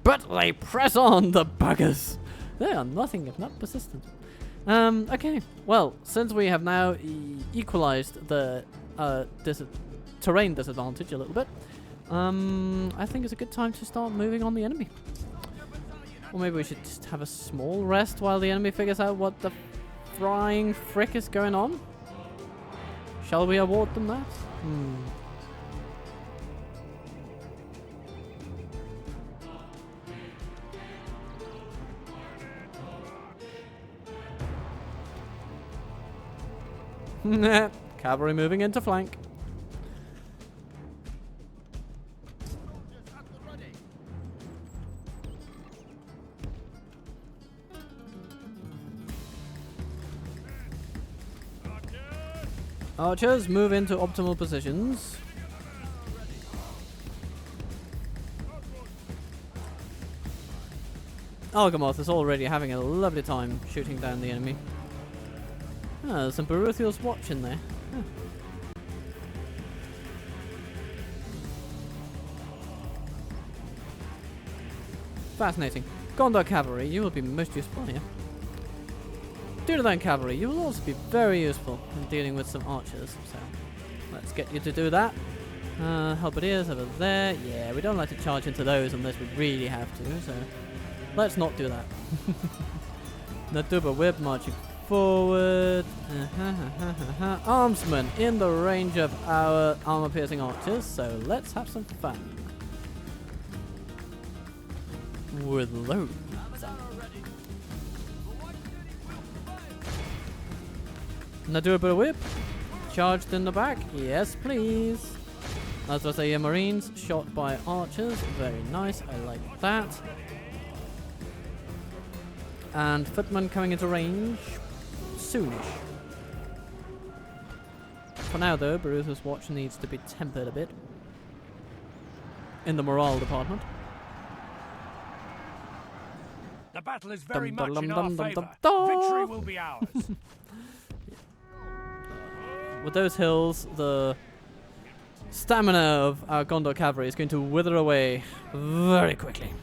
But they press on, the buggers! They are nothing if not persistent. Okay. Well, since we have now equalized the terrain disadvantage a little bit, I think it's a good time to start moving on the enemy. Or maybe we should just have a small rest while the enemy figures out what the frying frick is going on. Shall we award them that? Cavalry moving into flank. Archers move into optimal positions. Algamoth is already having a lovely time shooting down the enemy. There's some Baruthiel's watch in there. Fascinating. Gondor Cavalry, you will be most useful here. Dunedain Cavalry, you will also be very useful in dealing with some archers. So, let's get you to do that. Halberdiers over there. Yeah, we don't like to charge into those unless we really have to, so let's not do that. Naduba Whip marching forward. Armsmen in the range of our armor-piercing archers, so let's have some fun with loads. Naduba Whip charged in the back? Yes, please. As I say, Marines shot by archers. Very nice. I like that. And footmen coming into range soonish. For now, though, Barutha's watch needs to be tempered a bit in the morale department. The battle is very Dum, much in dum, our dum, dum, favor. dum, dum. Victory will be ours. With those hills, the stamina of our Gondor cavalry is going to wither away very quickly.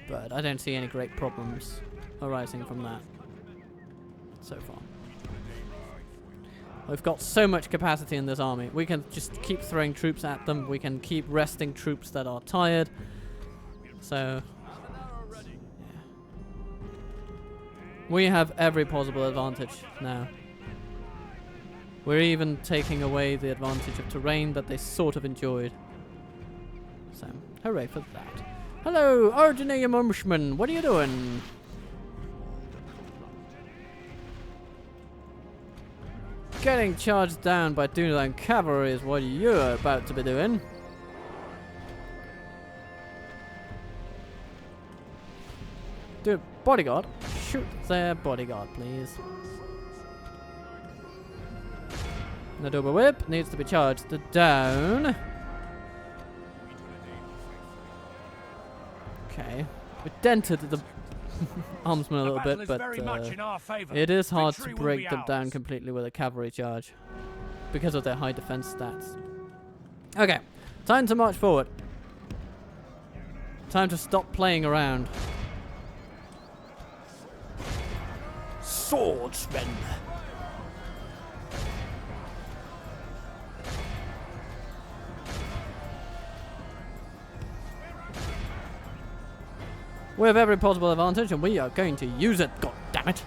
But I don't see any great problems arising from that so far. We've got so much capacity in this army. We can just keep throwing troops at them. We can keep resting troops that are tired. So, yeah. We have every possible advantage now. We're even taking away the advantage of terrain that they sort of enjoyed. So, hooray for that. Hello, Adrian Mumshman. What are you doing? Getting charged down by Dunedain cavalry is what you're about to be doing. Dude, bodyguard. Shoot their bodyguard, please. The double whip needs to be charged down. Okay. We dented the armsman a little bit, but it is hard to break them down completely with a cavalry charge because of their high defense stats. Okay, time to march forward. Time to stop playing around. Swordsmen! We have every possible advantage and we are going to use it, god damn it.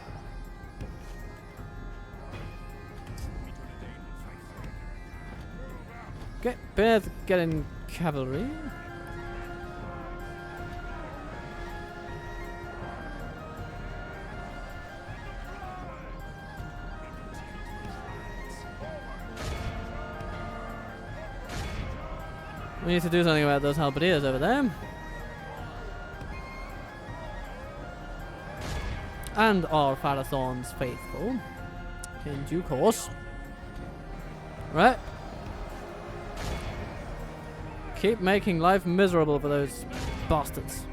Okay, Bear's getting cavalry. We need to do something about those halberdiers over there. And our Pharathon's faithful. In due course. Right. Keep making life miserable for those bastards.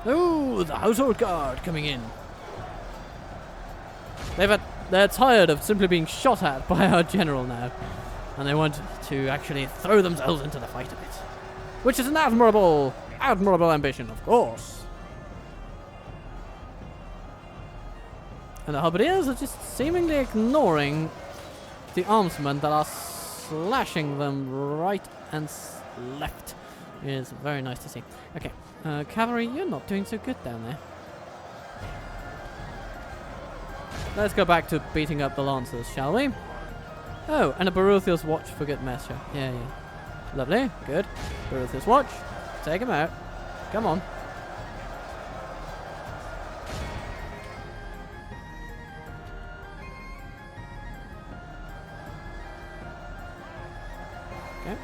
Ooh, the household guard coming in. They're tired of simply being shot at by our general now, and they want to actually throw themselves into the fight a bit, which is an admirable ambition, of course. And the halberdiers are just seemingly ignoring the armsmen that are slashing them right and left. It is very nice to see. Okay. Cavalry, you're not doing so good down there. Let's go back to beating up the lancers, shall we? Oh, and a Baruthius watch for good measure. Yeah. Lovely, good. Baruthius watch. Take him out. Come on. Okay.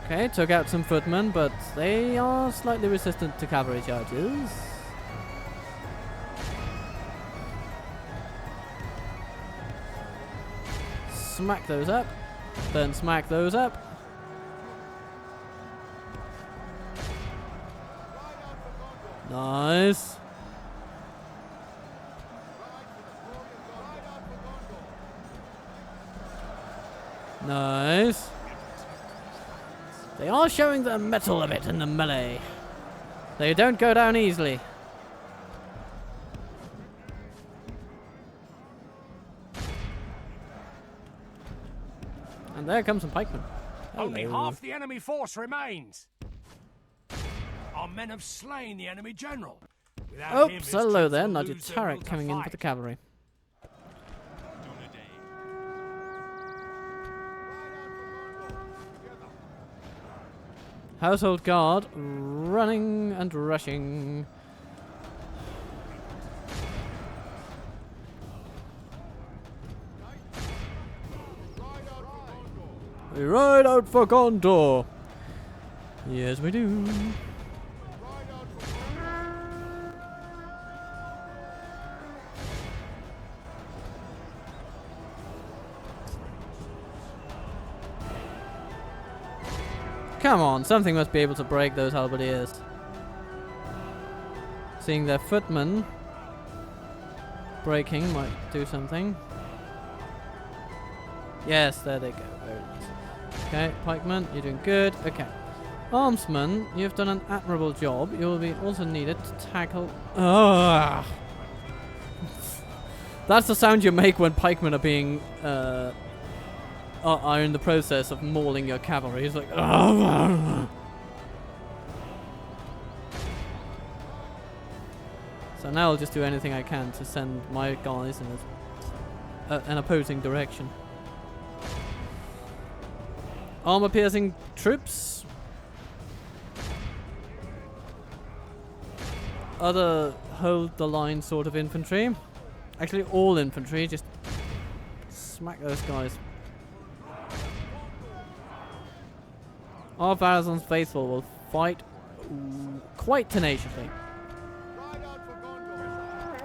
Okay, took out some footmen, but they are slightly resistant to cavalry charges. Smack those up. Then smack those up. Nice. Nice. They are showing their mettle a bit in the melee. They don't go down easily. And there comes some pikemen. Only Hello. half the enemy force remains. Our men have slain the enemy general. Without him, Oops, his hello troops there. will Nudge lose their turret will to coming in for fight. the cavalry. Household guard running and rushing. We ride out for Gondor. Yes, we do. Come on, something must be able to break those halberdiers. Seeing their footmen breaking might do something. Yes, there they go. Very nice. Okay, pikemen, you're doing good. Okay. Armsmen, you've done an admirable job. You will be also needed to tackle... Ugh. That's the sound you make when pikemen are being... are in the process of mauling your cavalry. It's like... So now I'll just do anything I can to send my guys in an opposing direction. Armor-piercing troops. Other hold-the-line sort of infantry. Actually, all infantry. Just smack those guys. Our Varazon's faithful will fight quite tenaciously.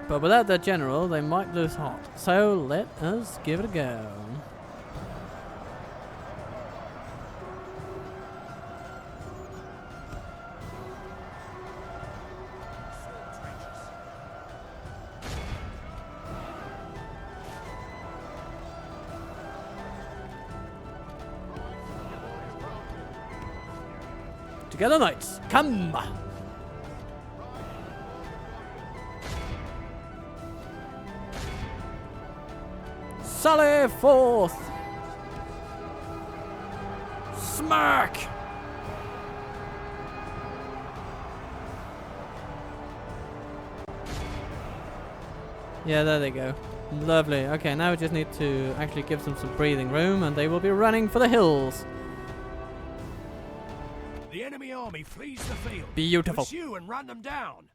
But without their general, they might lose heart. So let us give it a go. Together, knights, come! Sally forth! Smack! Yeah, there they go. Lovely. Okay, now we just need to actually give them some breathing room and they will be running for the hills. The enemy army flees the field. Beautiful. Pursue and run them down.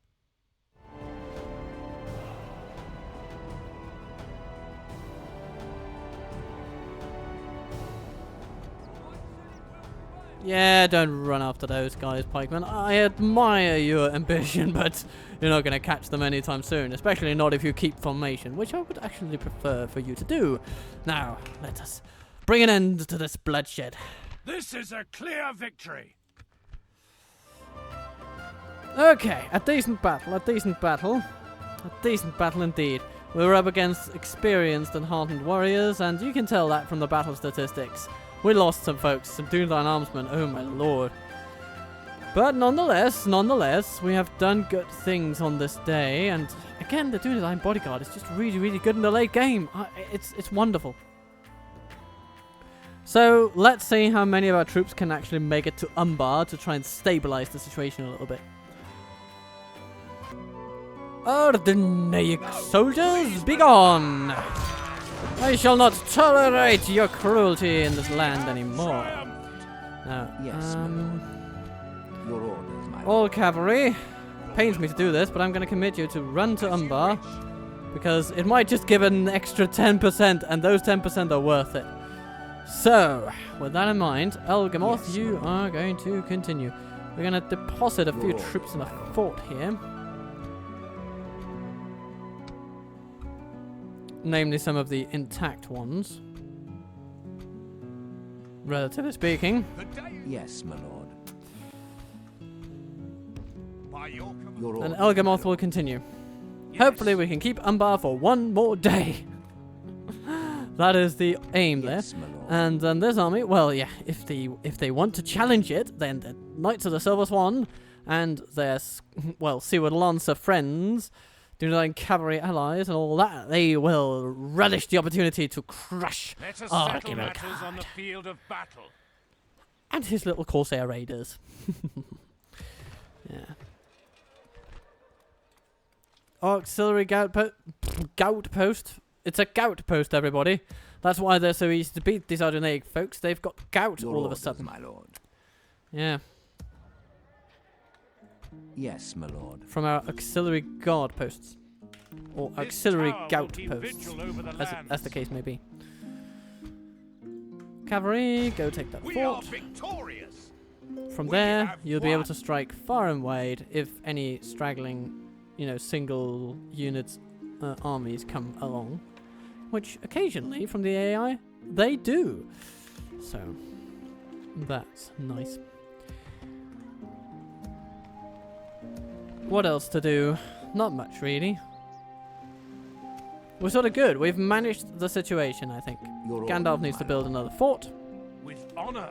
Yeah, don't run after those guys, pikemen. I admire your ambition, but you're not going to catch them anytime soon, especially not if you keep formation, which I would actually prefer for you to do. Now, let us bring an end to this bloodshed. This is a clear victory. Okay, a decent battle, a decent battle. A decent battle indeed. We were up against experienced and hardened warriors, and you can tell that from the battle statistics. We lost some folks, some Dunedain armsmen, oh my lord. But nonetheless, we have done good things on this day, and again, the Dunedain bodyguard is just really, really good in the late game. It's wonderful. So, let's see how many of our troops can actually make it to Umbar to try and stabilize the situation a little bit. Ardenaic soldiers, begone! I shall not tolerate your cruelty in this land anymore. Now, Yes, Your orders, my all cavalry. Pains me to do this, but I'm going to commit you to run to Umbar because it might just give an extra 10%, and those 10% are worth it. So, with that in mind, Elgamoth, Yes, you are going to continue. We're going to deposit a few Your troops in a fort here. Namely some of the intact ones. Relatively speaking. Yes, my lord. By your command. Your And orders. Elgamoth will continue. Hopefully we can keep Umbar for one more day. That is the aim Yes, there. my lord. And then this army, well, yeah, if they want to challenge it, then the Knights of the Silver Swan and their, well, Seaward Lancer friends, Dunedain cavalry allies and all that, they will relish the opportunity to crush Let us our settle Gimel matters on the Card field of battle. and his little Corsair raiders. Yeah. Auxiliary gout post. It's a gout post, everybody. That's why they're so easy to beat, these Adrian folks. They've got gout Your all of a orders, sudden. my lord. Yeah. Yes, my lord. From our auxiliary guard posts. Or This auxiliary tower will gout keep posts. vigil over the As the lands. case may be. Cavalry, go take that We are fort. victorious. From we there, have you'll be able won. to strike far and wide if any straggling, single units armies come along. Which occasionally, from the AI, they do. So, that's nice. What else to do? Not much, really. We're sort of good. We've managed the situation, I think. Your Gandalf orders, needs to my build lord. another fort. With honor,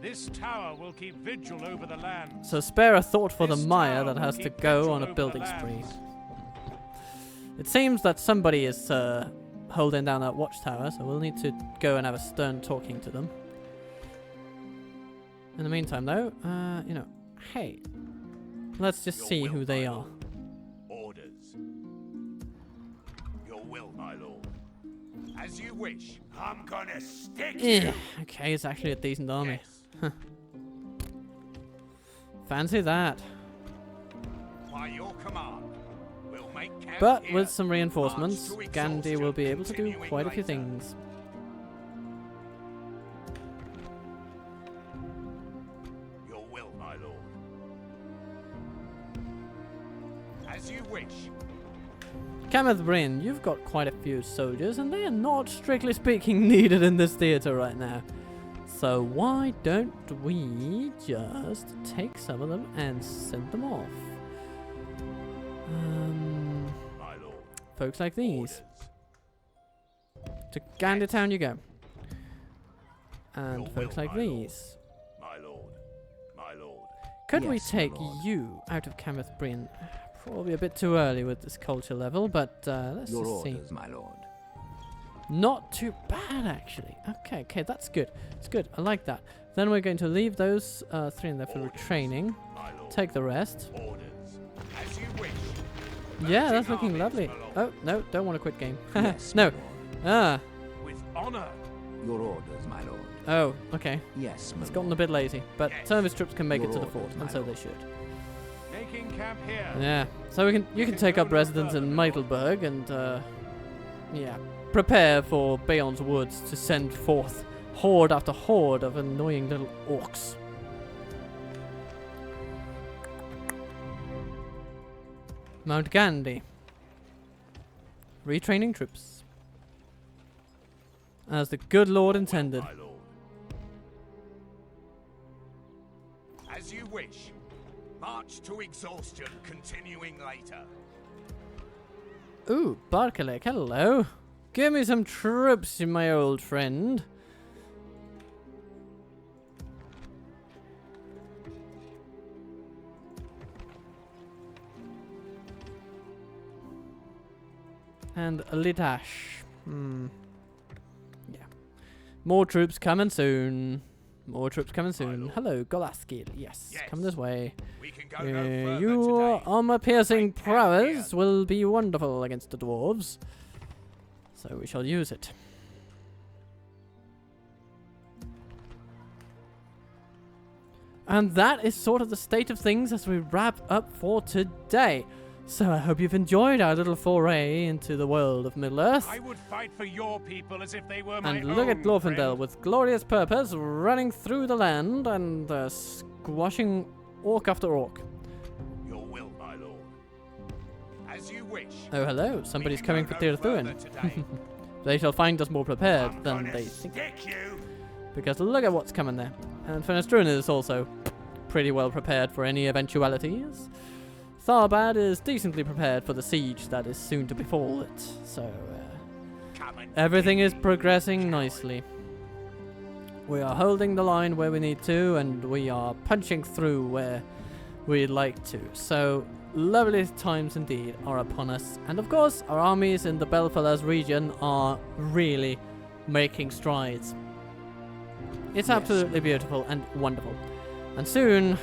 this tower will keep vigil over the lands. So spare a thought for the This Maya tower that will has to keep go vigil on a over the building spree. lands. It seems that somebody is holding down that watchtower, so we'll need to go and have a stern talking to them. In the meantime, though, hey, let's just see who they are. Orders. Your will, my lord. As you wish. I'm gonna stick Eh, okay, it's actually a decent army. Yes. Fancy that. By your command, we'll make camp But here. with some reinforcements, March to Gandhi will be able to do continuing quite a few later. things. Your will, my lord. As you wish. Kameth Bryn, you've got quite a few soldiers, and they are not, strictly speaking, needed in this theatre right now. So why don't we just take some of them and send them off? My lord. Folks like these. Orders. To Gandhi Town you go. And Your folks will, like my lord. these. My lord. My lord. Could we Yes, my take lord. you out of Kameth Bryn? Probably a bit too early with this culture level, but let's Your just see. orders, my lord. Not too bad, actually. Okay, that's good. It's good. I like that. Then we're going to leave those three in there for retraining. My lord. Take the rest. Orders. As you wish. Yeah, that's Merging looking armies, lovely. my lord. Oh, no, don't want to quit game. Yes, no. my lord. Ah. With honor. Your orders, my lord. Oh, okay. Yes, my It's lord. gotten a bit lazy, but Yes. some of his troops can make Your it to the orders, fort, my and so lord. they should. Making camp here. Yeah. So you can take go up no residence further, in my lord. Meidelberg and prepare for Bayon's woods to send forth horde after horde of annoying little orcs. Mount Gandhi. Retraining troops. As the good Lord intended. My lord. As you wish. March to exhaustion, continuing later. Ooh, Barkalek, hello. Give me some troops, my old friend. And a Litash. Yeah. More troops coming soon. More troops coming soon. lord. Hello, Golaskil. Yes, Yes. come this way. We can go no further Your today. armor-piercing Make camp prowess here. will be wonderful against the dwarves. So we shall use it. And that is sort of the state of things as we wrap up for today. So I hope you've enjoyed our little foray into the world of Middle-earth. I would fight for your people as if they were my And look at own, Glorfindel friend. with glorious purpose running through the land and squashing orc after orc. Your will, my lord. As you wish. Oh, hello. Somebody's We coming can for go no Tir further today. They shall find us more prepared I'm than gonna they think. stick you. Because look at what's coming there. And Fenestrun is also pretty well prepared for any eventualities. Tharbad is decently prepared for the siege that is soon to befall it. So, Come and everything get is me, progressing coward. nicely. We are holding the line where we need to, and we are punching through where we'd like to. So, lovely times indeed are upon us. And of course, our armies in the Belfellaz region are really making strides. It's absolutely beautiful and wonderful. And soon,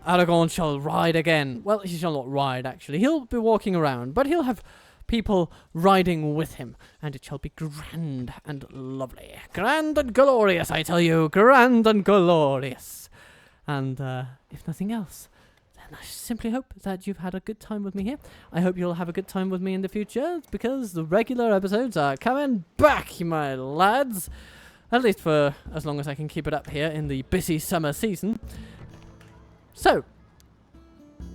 Aragorn shall ride again. Well, he shall not ride, actually. He'll be walking around, but he'll have people riding with him, and it shall be grand and lovely. Grand and glorious, I tell you. Grand and glorious. And if nothing else, then I simply hope that you've had a good time with me here. I hope you'll have a good time with me in the future, because the regular episodes are coming back, my lads. At least for as long as I can keep it up here in the busy summer season. So,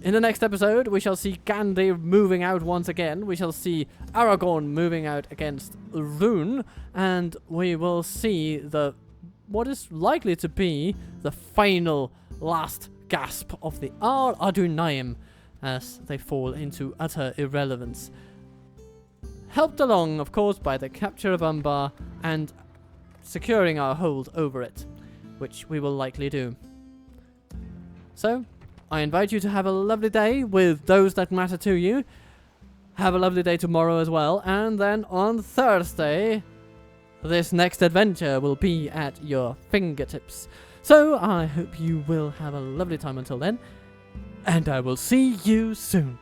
in the next episode, we shall see Gandhi moving out once again. We shall see Aragorn moving out against Rune. And we will see what is likely to be the final last gasp of the Ardunaim as they fall into utter irrelevance. Helped along, of course, by the capture of Umbar and securing our hold over it, which we will likely do. So, I invite you to have a lovely day with those that matter to you. Have a lovely day tomorrow as well, and then on Thursday, this next adventure will be at your fingertips. So, I hope you will have a lovely time until then, and I will see you soon.